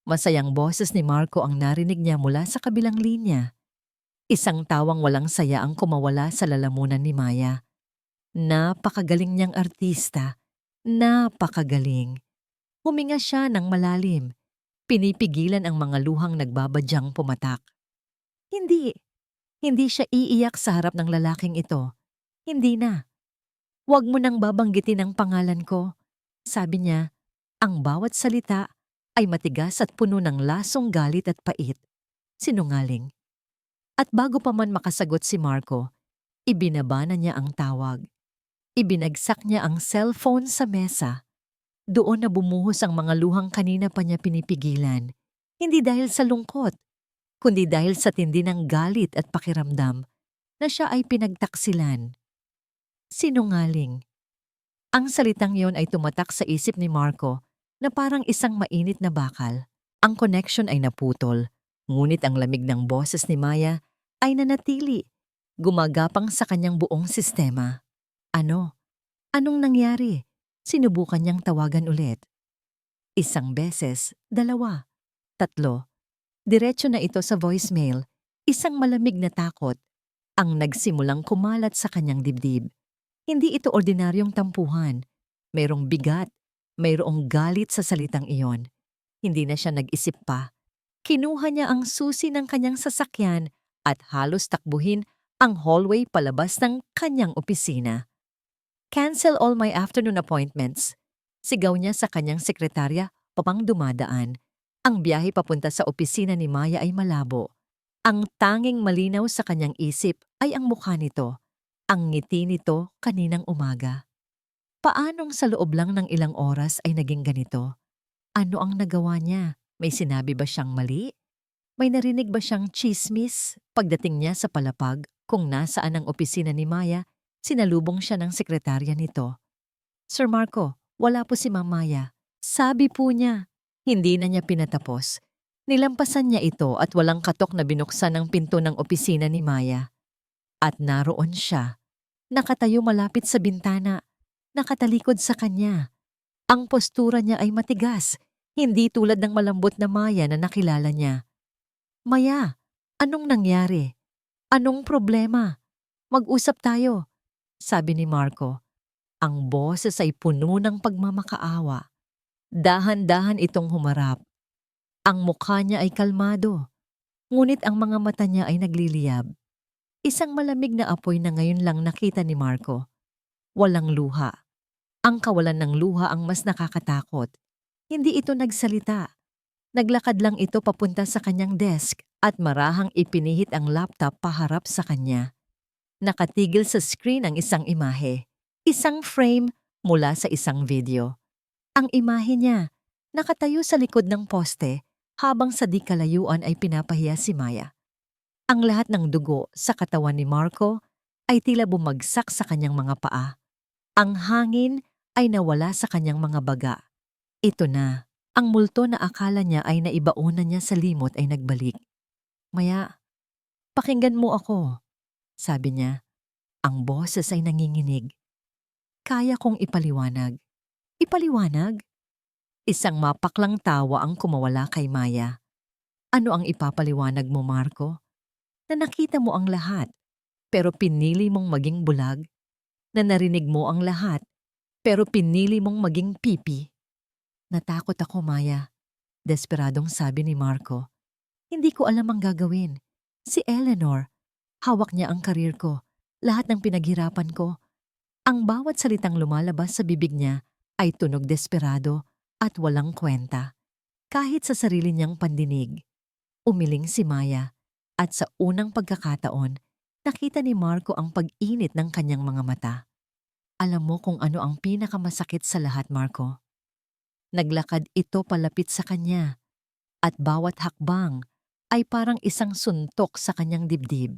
A: Masayang boses ni Marco ang narinig niya mula sa kabilang linya. Isang tawang walang saya ang kumawala sa lalamunan ni Maya. Napakagaling niyang artista. Napakagaling. Huminga siya ng malalim. Pinipigilan ang mga luhang nagbabadyang pumatak. Hindi. Hindi siya iiyak sa harap ng lalaking ito. Hindi na. Huwag mo nang babanggitin ang pangalan ko. Sabi niya, ang bawat salita ay matigas at puno ng lasong galit at pait. Sinungaling. At bago pa man makasagot si Marco, ibinaba na niya ang tawag. Ibinagsak niya ang cellphone sa mesa. Doon na bumuhos ang mga luhang kanina pa niya pinipigilan. Hindi dahil sa lungkot, kundi dahil sa tindi ng galit at pakiramdam na siya ay pinagtaksilan. Sinungaling. Ang salitang yon ay tumatak sa isip ni Marco na parang isang mainit na bakal. Ang connection ay naputol, ngunit ang lamig ng boses ni Maya ay nanatili, gumagapang sa kanyang buong sistema. Ano? Anong nangyari? Sinubukan niyang tawagan ulit. Isang beses, dalawa, tatlo. Diretso na ito sa voicemail, isang malamig na takot ang nagsimulang kumalat sa kanyang dibdib. Hindi ito ordinaryong tampuhan. Mayroong bigat, mayroong galit sa salitang iyon. Hindi na siya nag-isip pa. Kinuha niya ang susi ng kanyang sasakyan at halos takbuhin ang hallway palabas ng kanyang opisina. Cancel all my afternoon appointments. Sigaw niya sa kanyang sekretarya papang dumadaan. Ang biyahe papunta sa opisina ni Maya ay malabo. Ang tanging malinaw sa kanyang isip ay ang mukha nito. Ang ngiti nito kaninang umaga. Paanong sa loob lang ng ilang oras ay naging ganito? Ano ang nagawa niya? May sinabi ba siyang mali? May narinig ba siyang chismis? Pagdating niya sa palapag, kung nasaan ang opisina ni Maya, sinalubong siya ng sekretarya nito. Sir Marco, wala po si Ma'am Maya. Sabi po niya. Hindi na niya pinatapos. Nilampasan niya ito at walang katok na binuksan ang pinto ng opisina ni Maya. At naroon siya. Nakatayo malapit sa bintana. Nakatalikod sa kanya. Ang postura niya ay matigas. Hindi tulad ng malambot na Maya na nakilala niya. Maya, anong nangyari? Anong problema? Mag-usap tayo, sabi ni Marco. Ang boses ay puno ng pagmamakaawa. Dahan-dahan itong humarap. Ang mukha niya ay kalmado, ngunit ang mga mata niya ay nagliliyab. Isang malamig na apoy na ngayon lang nakita ni Marco. Walang luha. Ang kawalan ng luha ang mas nakakatakot. Hindi ito nagsalita. Naglakad lang ito papunta sa kanyang desk at marahang ipinihit ang laptop paharap sa kanya. Nakatigil sa screen ang isang imahe. Isang frame mula sa isang video. Ang imahe niya, nakatayo sa likod ng poste habang sa di kalayuan ay pinapahiya si Maya. Ang lahat ng dugo sa katawan ni Marco ay tila bumagsak sa kanyang mga paa. Ang hangin ay nawala sa kanyang mga baga. Ito na, ang multo na akala niya ay naibaunan niya sa limot ay nagbalik. Maya, pakinggan mo ako, sabi niya. Ang boses ay nanginginig. Kaya kong ipaliwanag. Ipaliwanag? Isang mapaklang tawa ang kumawala kay Maya. Ano ang ipapaliwanag mo, Marco? Na nakita mo ang lahat, pero pinili mong maging bulag? Na narinig mo ang lahat, pero pinili mong maging pipi? Natakot ako, Maya. Desperadong sabi ni Marco. Hindi ko alam ang gagawin. Si Eleanor, hawak niya ang karir ko, lahat ng pinaghirapan ko. Ang bawat salitang lumalabas sa bibig niya ay tunog desperado at walang kwenta. Kahit sa sarili niyang pandinig. Umiling si Maya at sa unang pagkakataon, nakita ni Marco ang pag-init ng kanyang mga mata. Alam mo kung ano ang pinakamasakit sa lahat, Marco? Naglakad ito palapit sa kanya at bawat hakbang ay parang isang suntok sa kanyang dibdib.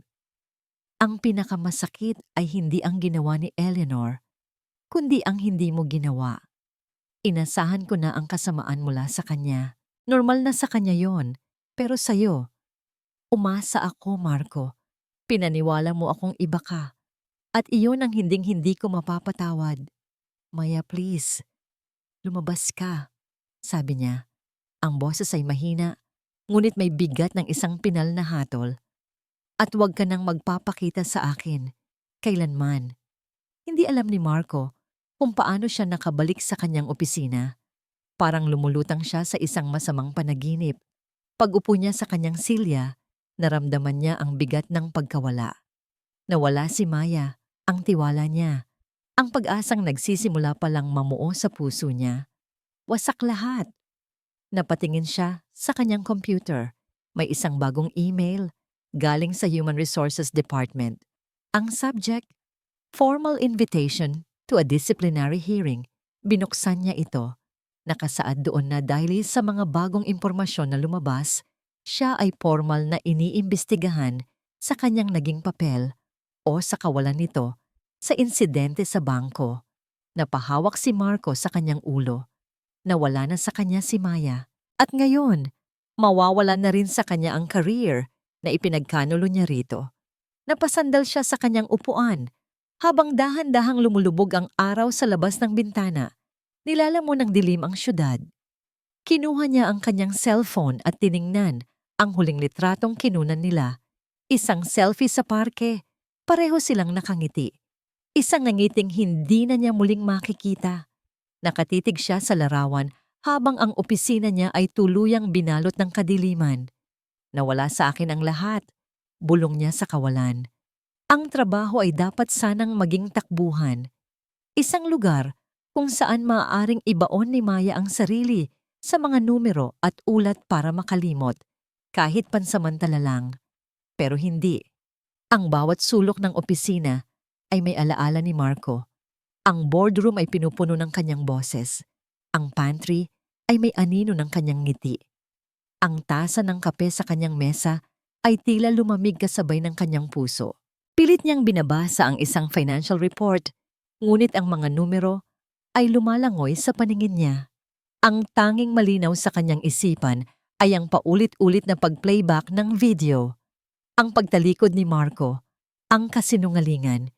A: Ang pinakamasakit ay hindi ang ginawa ni Eleanor, kundi ang hindi mo ginawa. Inasahan ko na ang kasamaan mula sa kanya. Normal na sa kanya yon, pero sa'yo, umasa ako, Marco. Pinaniwala mo akong iba ka, at iyon ang hinding-hindi ko mapapatawad. Maya, please, lumabas ka, sabi niya. Ang boses ay mahina, ngunit may bigat ng isang pinal na hatol. At huwag ka nang magpapakita sa akin, kailanman. Hindi alam ni Marco kung paano siya nakabalik sa kanyang opisina. Parang lumulutang siya sa isang masamang panaginip. Pag-upo niya sa kanyang silya, naramdaman niya ang bigat ng pagkawala. Nawala si Maya, ang tiwala niya. Ang pag-asang nagsisimula palang mamuo sa puso niya. Wasak lahat. Napatingin siya sa kanyang computer. May isang bagong email galing sa Human Resources Department. Ang subject, Formal Invitation to a Disciplinary Hearing. Binuksan niya ito. Nakasaad doon na dahil sa mga bagong impormasyon na lumabas, siya ay formal na iniimbestigahan sa kanyang naging papel o sa kawalan nito sa insidente sa bangko. Napahawak si Marco sa kanyang ulo. Nawala na sa kanya si Maya. At ngayon, mawawala na rin sa kanya ang career na ipinagkanulo niya rito. Napasandal siya sa kanyang upuan habang dahan-dahang lumulubog ang araw sa labas ng bintana. Nilalamon ng dilim ang syudad. Kinuha niya ang kanyang cellphone at tiningnan ang huling litratong kinunan nila. Isang selfie sa parke. Pareho silang nakangiti. Isang nangiting hindi na niya muling makikita. Nakatitig siya sa larawan habang ang opisina niya ay tuluyang binalot ng kadiliman. Nawala sa akin ang lahat, bulong niya sa kawalan. Ang trabaho ay dapat sanang maging takbuhan. Isang lugar kung saan maaaring ibaon ni Maya ang sarili sa mga numero at ulat para makalimot, kahit pansamantala lang. Pero hindi. Ang bawat sulok ng opisina ay may alaala ni Marco. Ang boardroom ay pinupuno ng kanyang boses. Ang pantry ay may anino ng kanyang ngiti. Ang tasa ng kape sa kanyang mesa ay tila lumamig kasabay ng kanyang puso. Pilit niyang binabasa ang isang financial report, ngunit ang mga numero ay lumalangoy sa paningin niya. Ang tanging malinaw sa kanyang isipan ay ang paulit-ulit na pag-playback ng video. Ang pagtalikod ni Marco, ang kasinungalingan.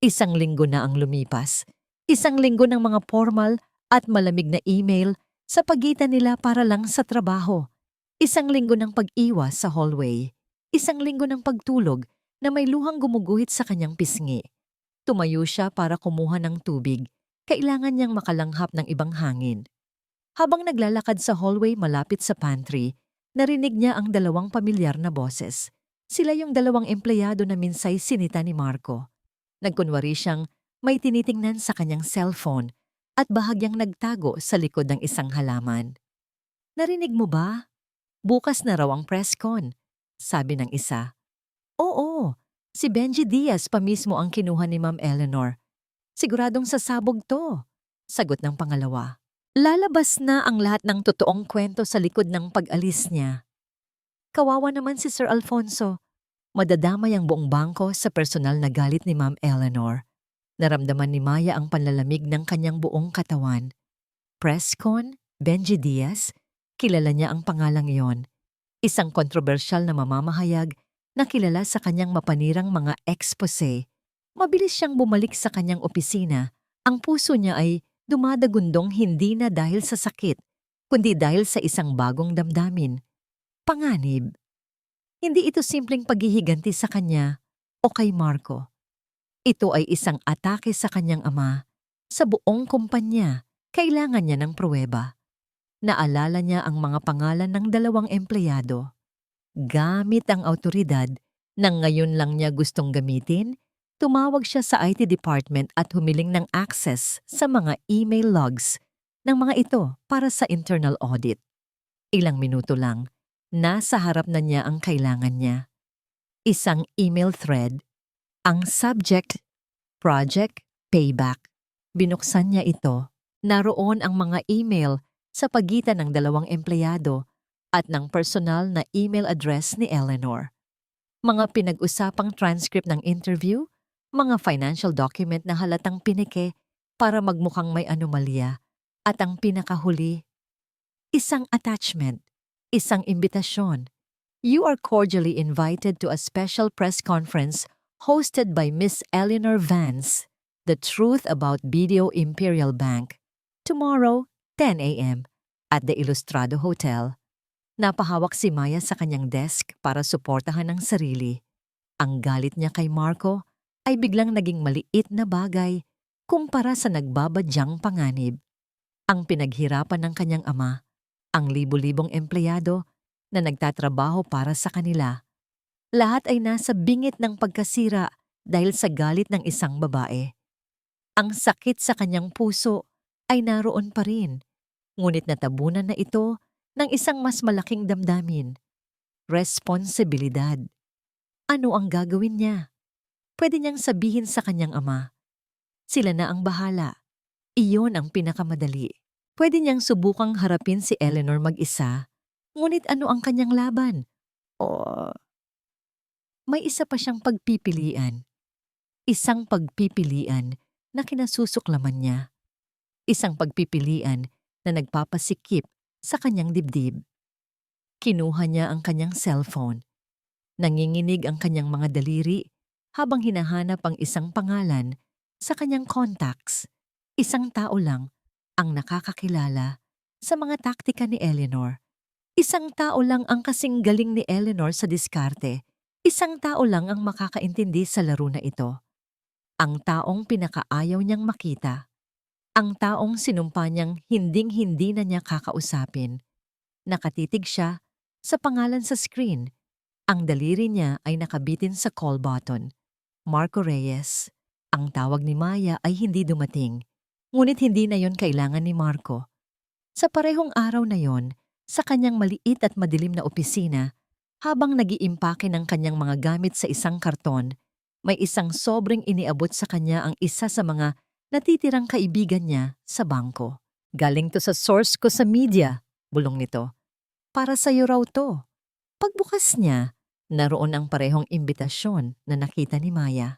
A: Isang linggo na ang lumipas. Isang linggo ng mga formal at malamig na email sa pagitan nila para lang sa trabaho. Isang linggo ng pag-iwas sa hallway. Isang linggo ng pagtulog na may luhang gumuguhit sa kanyang pisngi. Tumayo siya para kumuha ng tubig. Kailangan niyang makalanghap ng ibang hangin. Habang naglalakad sa hallway malapit sa pantry, narinig niya ang dalawang pamilyar na boses. Sila yung dalawang empleyado na minsay sinita ni Marco. Nagkunwari siyang may tinitingnan sa kanyang cellphone at bahagyang nagtago sa likod ng isang halaman. "Narinig mo ba? Bukas na raw ang press con," sabi ng isa. "Oo, si Benji Diaz pa mismo ang kinuha ni Ma'am Eleanor. Siguradong sasabog to," sagot ng pangalawa. Lalabas na ang lahat ng totoong kwento sa likod ng pag-alis niya. Kawawa naman si Sir Alfonso. Madadamay ang buong bangko sa personal na galit ni Ma'am Eleanor. Naramdaman ni Maya ang panlalamig ng kanyang buong katawan. Presscon, Benji Diaz, kilala niya ang pangalang iyon. Isang kontrobersyal na mamamahayag na kilala sa kanyang mapanirang mga expose. Mabilis siyang bumalik sa kanyang opisina. Ang puso niya ay dumadagundong hindi na dahil sa sakit, kundi dahil sa isang bagong damdamin. Panganib. Hindi ito simpleng paghihiganti sa kanya o kay Marco. Ito ay isang atake sa kanyang ama. Sa buong kumpanya, kailangan niya ng pruweba. Naalala niya ang mga pangalan ng dalawang empleyado. Gamit ang awtoridad nang ngayon lang niya gustong gamitin, tumawag siya sa IT department at humiling ng access sa mga email logs ng mga ito para sa internal audit. Ilang minuto lang, nasa harap na niya ang kailangan niya. Isang email thread, ang subject, Project Payback. Binuksan niya ito. Naroon ang mga email sa pagitan ng dalawang empleyado at ng personal na email address ni Eleanor. Mga pinag-usapang transcript ng interview, mga financial document na halatang pinike para magmukhang may anomalya, at ang pinakahuli, isang attachment. Isang imbitasyon. You are cordially invited to a special press conference hosted by Miss Eleanor Vance, The Truth About BDO Imperial Bank, tomorrow, 10 a.m. at the Ilustrado Hotel. Napahawak si Maya sa kanyang desk para suportahan ang sarili. Ang galit niya kay Marco ay biglang naging maliit na bagay kumpara sa nagbabadyang panganib. Ang pinaghirapan ng kanyang ama, ang libu-libong empleyado na nagtatrabaho para sa kanila. Lahat ay nasa bingit ng pagkasira dahil sa galit ng isang babae. Ang sakit sa kanyang puso ay naroon pa rin, ngunit natabunan na ito ng isang mas malaking damdamin. Responsibilidad. Ano ang gagawin niya? Pwede niyang sabihin sa kanyang ama, sila na ang bahala. Iyon ang pinakamadali. Pwede niyang subukang harapin si Eleanor mag-isa, ngunit ano ang kanyang laban? O may isa pa siyang pagpipilian. Isang pagpipilian na kinasusuklaman niya. Isang pagpipilian na nagpapasikip sa kanyang dibdib. Kinuha niya ang kanyang cellphone. Nanginginig ang kanyang mga daliri habang hinahanap ang isang pangalan sa kanyang contacts. Isang tao lang ang nakakakilala sa mga taktika ni Eleanor. Isang tao lang ang kasing galing ni Eleanor sa diskarte. Isang tao lang ang makakaintindi sa laro na ito. Ang taong pinakaayaw niyang makita. Ang taong sinumpa niyang hinding-hindi na niya kakausapin. Nakatitig siya sa pangalan sa screen. Ang daliri niya ay nakabitin sa call button. Marco Reyes. Ang tawag ni Maya ay hindi dumating. Ngunit hindi na yon kailangan ni Marco. Sa parehong araw na yon, sa kanyang maliit at madilim na opisina, habang nag-iimpake ng kanyang mga gamit sa isang karton, may isang sobrang iniabot sa kanya ang isa sa mga natitirang kaibigan niya sa bangko. "Galing to sa source ko sa media," bulong nito. "Para sa'yo raw to." Pagbukas niya, naroon ang parehong imbitasyon na nakita ni Maya.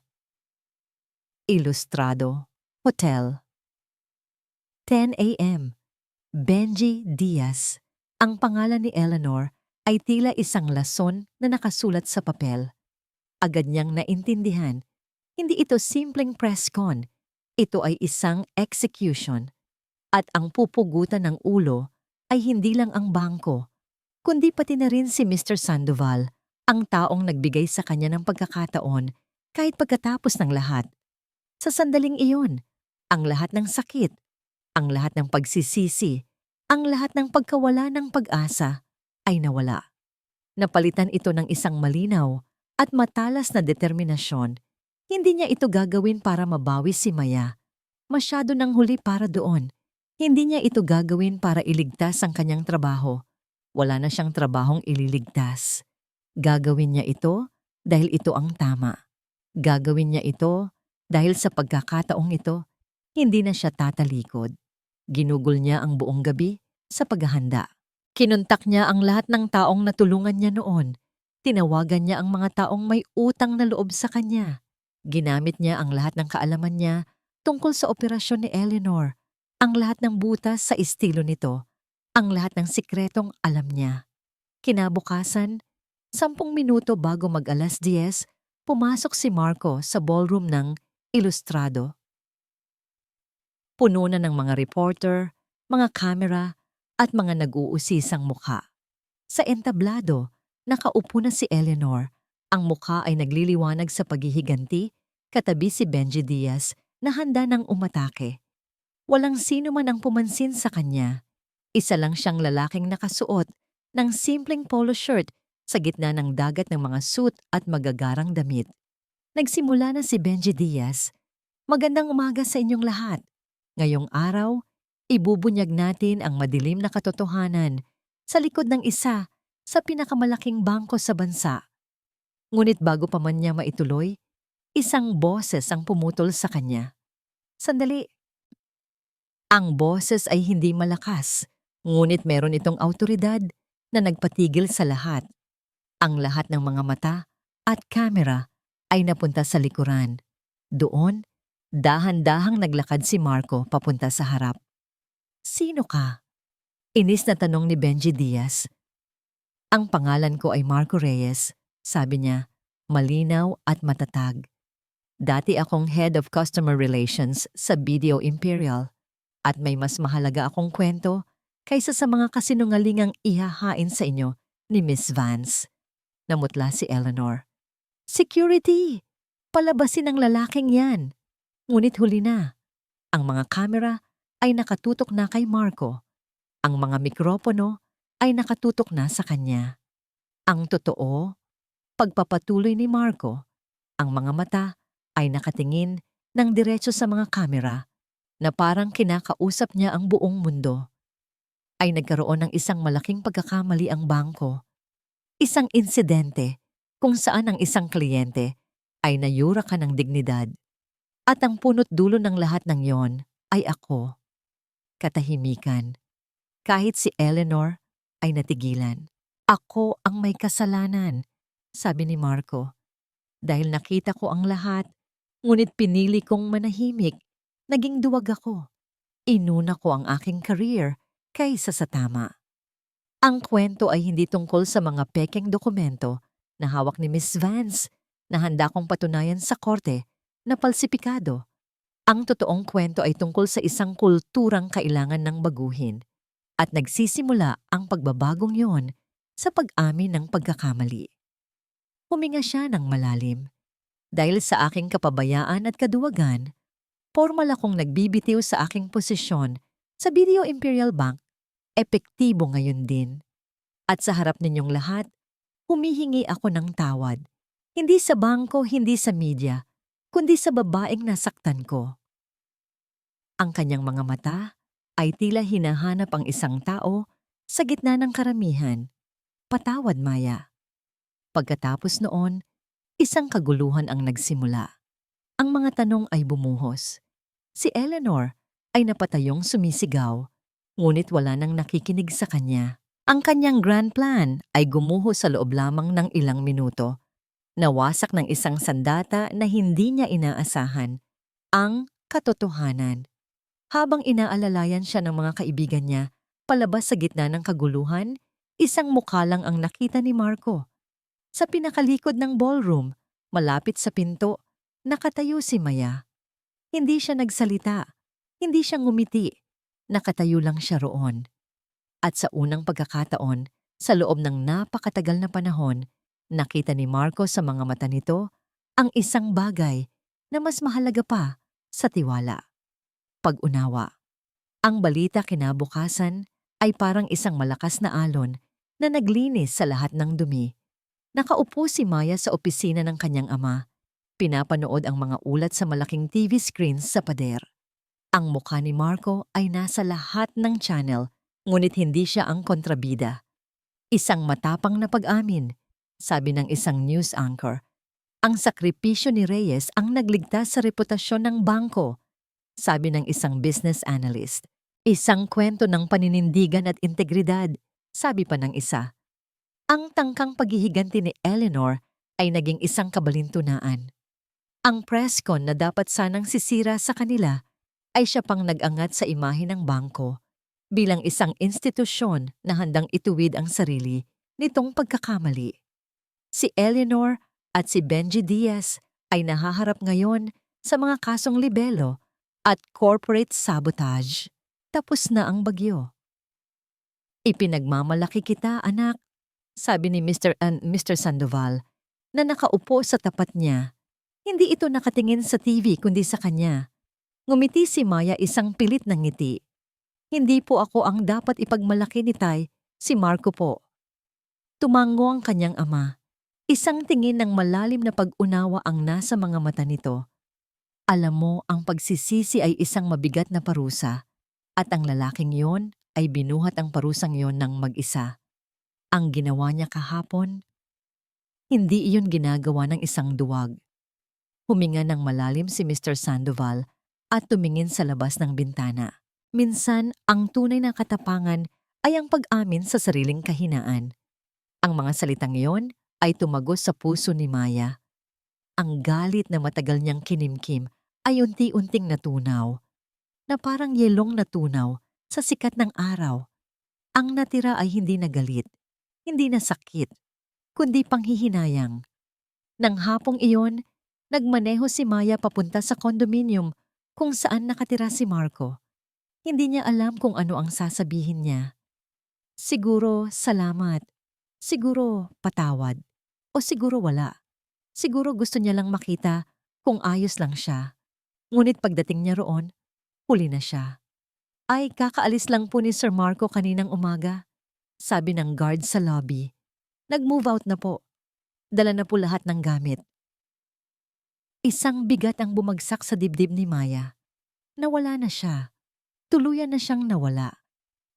A: Ilustrado Hotel. 10 a.m. Benji Diaz. Ang pangalan ni Eleanor ay tila isang lason na nakasulat sa papel. Agad niyang naintindihan, hindi ito simpleng press con. Ito ay isang execution. At ang pupugutan ng ulo ay hindi lang ang bangko, kundi pati na rin si Mr. Sandoval, ang taong nagbigay sa kanya ng pagkakataon kahit pagkatapos ng lahat. Sa sandaling iyon, ang lahat ng sakit, ang lahat ng pagsisisi, ang lahat ng pagkawala ng pag-asa ay nawala. Napalitan ito ng isang malinaw at matalas na determinasyon. Hindi niya ito gagawin para mabawi si Maya. Masyado nang huli para doon. Hindi niya ito gagawin para iligtas ang kanyang trabaho. Wala na siyang trabahong ililigtas. Gagawin niya ito dahil ito ang tama. Gagawin niya ito dahil sa pagkakataong ito, hindi na siya tatalikod. Ginugol niya ang buong gabi sa paghahanda. Kinuntak niya ang lahat ng taong natulungan niya noon. Tinawagan niya ang mga taong may utang na loob sa kanya. Ginamit niya ang lahat ng kaalaman niya tungkol sa operasyon ni Eleanor. Ang lahat ng butas sa estilo nito. Ang lahat ng sikretong alam niya. Kinabukasan, 10 minuto bago mag-10:00, pumasok si Marco sa ballroom ng Ilustrado. Puno na ng mga reporter, mga kamera, at mga nag-uusisang mukha. Sa entablado, nakaupo na si Eleanor. Ang mukha ay nagliliwanag sa paghihiganti, katabi si Benji Diaz na handa ng umatake. Walang sino man ang pumansin sa kanya. Isa lang siyang lalaking nakasuot ng simpleng polo shirt sa gitna ng dagat ng mga suit at magagarang damit. Nagsimula na si Benji Diaz. Magandang umaga sa inyong lahat. Ngayong araw, ibubunyag natin ang madilim na katotohanan sa likod ng isa sa pinakamalaking bangko sa bansa. Ngunit bago pa man niya maituloy, isang boses ang pumutol sa kanya. Sandali. Ang boses ay hindi malakas, ngunit meron itong awtoridad na nagpatigil sa lahat. Ang lahat ng mga mata at kamera ay napunta sa likuran. Doon, dahan-dahang naglakad si Marco papunta sa harap. Sino ka? Inis na tanong ni Benji Diaz. Ang pangalan ko ay Marco Reyes, sabi niya, malinaw at matatag. Dati akong Head of Customer Relations sa BDO Imperial at may mas mahalaga akong kwento kaysa sa mga kasinungalingang ihahain sa inyo ni Miss Vance. Namutla si Eleanor. Security! Palabasin ang lalaking yan! Ngunit huli na. Ang mga kamera ay nakatutok na kay Marco. Ang mga mikropono ay nakatutok na sa kanya. Ang totoo, pagpapatuloy ni Marco, ang mga mata ay nakatingin ng diretso sa mga kamera na parang kinakausap niya ang buong mundo. Ay nagkaroon ng isang malaking pagkakamali ang bangko. Isang insidente kung saan ang isang kliyente ay nayurakan ng dignidad. At ang punot dulo ng lahat ng yon ay ako. Katahimikan. Kahit si Eleanor ay natigilan. Ako ang may kasalanan, sabi ni Marco. Dahil nakita ko ang lahat, ngunit pinili kong manahimik. Naging duwag ako. Inuna ko ang aking career kaysa sa tama. Ang kwento ay hindi tungkol sa mga pekeng dokumento na hawak ni Miss Vance na handa kong patunayan sa korte na palsipikado. Ang totoong kwento ay tungkol sa isang kulturang kailangan ng baguhin at nagsisimula ang pagbabagong yon sa pag-amin ng pagkakamali. Huminga siya ng malalim. Dahil sa aking kapabayaan at kaduwagan, formal akong nagbibitiw sa aking posisyon sa BDO Imperial Bank, epektibo ngayon din. At sa harap ninyong lahat, humihingi ako ng tawad. Hindi sa bangko, hindi sa media, kundi sa babaeng nasaktan ko. Ang kanyang mga mata ay tila hinahanap ang isang tao sa gitna ng karamihan. Patawad, Maya. Pagkatapos noon, isang kaguluhan ang nagsimula. Ang mga tanong ay bumuhos. Si Eleanor ay napatayong sumisigaw, ngunit wala nang nakikinig sa kanya. Ang kanyang grand plan ay gumuho sa loob lamang ng ilang minuto. Nawasak ng isang sandata na hindi niya inaasahan, ang katotohanan. Habang inaalalayan siya ng mga kaibigan niya, palabas sa gitna ng kaguluhan, isang mukha lang ang nakita ni Marco. Sa pinakalikod ng ballroom, malapit sa pinto, nakatayo si Maya. Hindi siya nagsalita, hindi siya ngumiti, nakatayo lang siya roon. At sa unang pagkakataon, sa loob ng napakatagal na panahon, nakita ni Marco sa mga mata nito ang isang bagay na mas mahalaga pa sa tiwala. Pag-unawa. Ang balita kinabukasan ay parang isang malakas na alon na naglinis sa lahat ng dumi. Nakaupo si Maya sa opisina ng kanyang ama. Pinapanood ang mga ulat sa malaking TV screens sa pader. Ang mukha ni Marco ay nasa lahat ng channel, ngunit hindi siya ang kontrabida. Isang matapang na pag-amin, sabi ng isang news anchor. Ang sakripisyo ni Reyes ang nagligtas sa reputasyon ng bangko, sabi ng isang business analyst. Isang kwento ng paninindigan at integridad, sabi pa ng isa. Ang tangkang paghihiganti ni Eleanor ay naging isang kabalintunaan. Ang press con na dapat sanang sisira sa kanila ay siya pang nag-angat sa imahe ng bangko bilang isang institusyon na handang ituwid ang sarili nitong pagkakamali. Si Eleanor at si Benji Diaz ay nahaharap ngayon sa mga kasong libelo at corporate sabotage. Tapos na ang bagyo. Ipinagmamalaki kita, anak, sabi ni Mr. Sandoval na nakaupo sa tapat niya. Hindi ito nakatingin sa TV kundi sa kanya. Ngumiti si Maya isang pilit na ngiti. Hindi po ako ang dapat ipagmalaki ni Tay, si Marco po. Tumango ang kanyang ama. Isang tingin ng malalim na pag-unawa ang nasa mga mata nito. Alam mo, ang pagsisisi ay isang mabigat na parusa at ang lalaking yon ay binuhat ang parusang yon ng mag-isa. Ang ginawa niya kahapon, hindi iyon ginagawa ng isang duwag. Huminga ng malalim si Mr. Sandoval at tumingin sa labas ng bintana. Minsan, ang tunay na katapangan ay ang pag-amin sa sariling kahinaan. Ang mga salitang iyon ay tumagos sa puso ni Maya. Ang galit na matagal niyang kinimkim ay unti-unting natunaw, na parang yelong natunaw sa sikat ng araw. Ang natira ay hindi na galit, hindi na sakit, kundi panghihinayang. Nang hapong iyon, nagmaneho si Maya papunta sa condominium kung saan nakatira si Marco. Hindi niya alam kung ano ang sasabihin niya. Siguro salamat, siguro patawad, o siguro wala. Siguro gusto niya lang makita kung ayos lang siya. Ngunit pagdating niya roon, huli na siya. Ay, kakaalis lang po ni Sir Marco kaninang umaga, sabi ng guard sa lobby. Nag-move out na po. Dala na po lahat ng gamit. Isang bigat ang bumagsak sa dibdib ni Maya. Nawala na siya. Tuluyan na siyang nawala.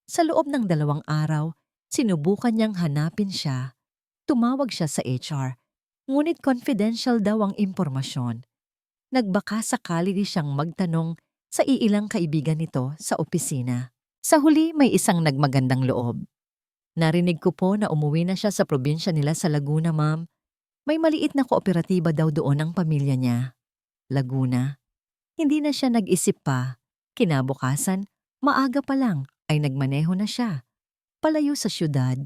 A: Sa loob ng 2 araw, sinubukan niyang hanapin siya. Tumawag siya sa HR, ngunit confidential daw ang impormasyon. Nagbaka sakali di siyang magtanong sa iilang kaibigan nito sa opisina. Sa huli, may isang nagmagandang loob. Narinig ko po na umuwi na siya sa probinsya nila sa Laguna, ma'am. May maliit na kooperatiba daw doon ang pamilya niya. Laguna. Hindi na siya nag-isip pa. Kinabukasan, maaga pa lang ay nagmaneho na siya. Palayo sa syudad,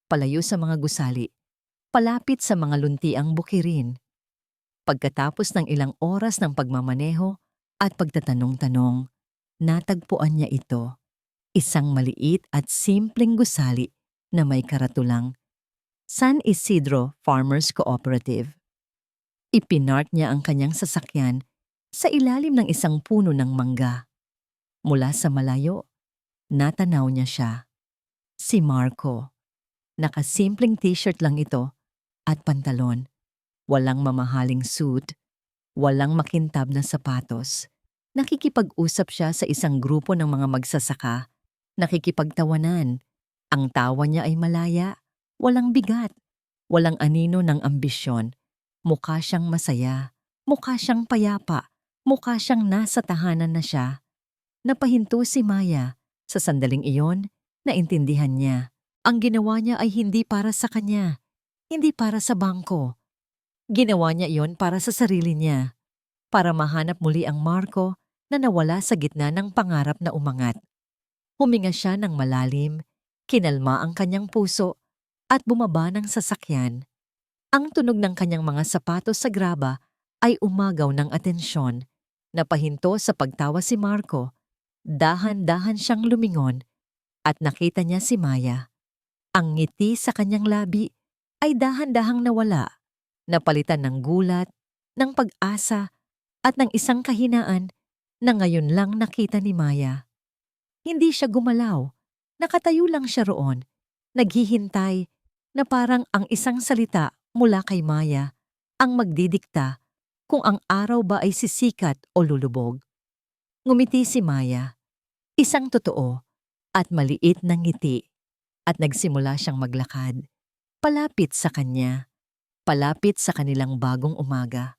A: palayo sa mga gusali, palapit sa mga luntiang bukirin. Pagkatapos ng ilang oras ng pagmamaneho at pagtatanong-tanong, natagpuan niya ito. Isang maliit at simpleng gusali na may karatulang San Isidro Farmers Cooperative. Ipinark niya ang kanyang sasakyan sa ilalim ng isang puno ng mangga. Mula sa malayo, natanaw niya siya. Si Marco. Nakasimpleng t-shirt lang ito at pantalon. Walang mamahaling suit, walang makintab na sapatos. Nakikipag-usap siya sa isang grupo ng mga magsasaka. Nakikipagtawanan. Ang tawa niya ay malaya. Walang bigat, walang anino ng ambisyon. Mukha siyang masaya, mukha siyang payapa, mukha siyang nasa tahanan na siya. Napahinto si Maya. Sa sandaling iyon, naintindihan niya. Ang ginawa niya ay hindi para sa kanya, hindi para sa bangko. Ginawa niya iyon para sa sarili niya, para mahanap muli ang Marco na nawala sa gitna ng pangarap na umangat. Huminga siya ng malalim, kinalma ang kanyang puso, at bumaba ng sasakyan. Ang tunog ng kanyang mga sapatos sa graba ay umagaw ng atensyon. Napahinto sa pagtawa si Marco. Dahan-dahan siyang lumingon at nakita niya si Maya. Ang ngiti sa kanyang labi ay dahan-dahang nawala, napalitan ng gulat, ng pag-asa at ng isang kahinaan na ngayon lang nakita ni Maya. Hindi siya gumalaw. Nakatayo lang siya roon, naghihintay na parang ang isang salita mula kay Maya ang magdidikta kung ang araw ba ay sisikat o lulubog. Ngumiti si Maya, isang totoo at maliit na ngiti, at nagsimula siyang maglakad, palapit sa kanya, palapit sa kanilang bagong umaga.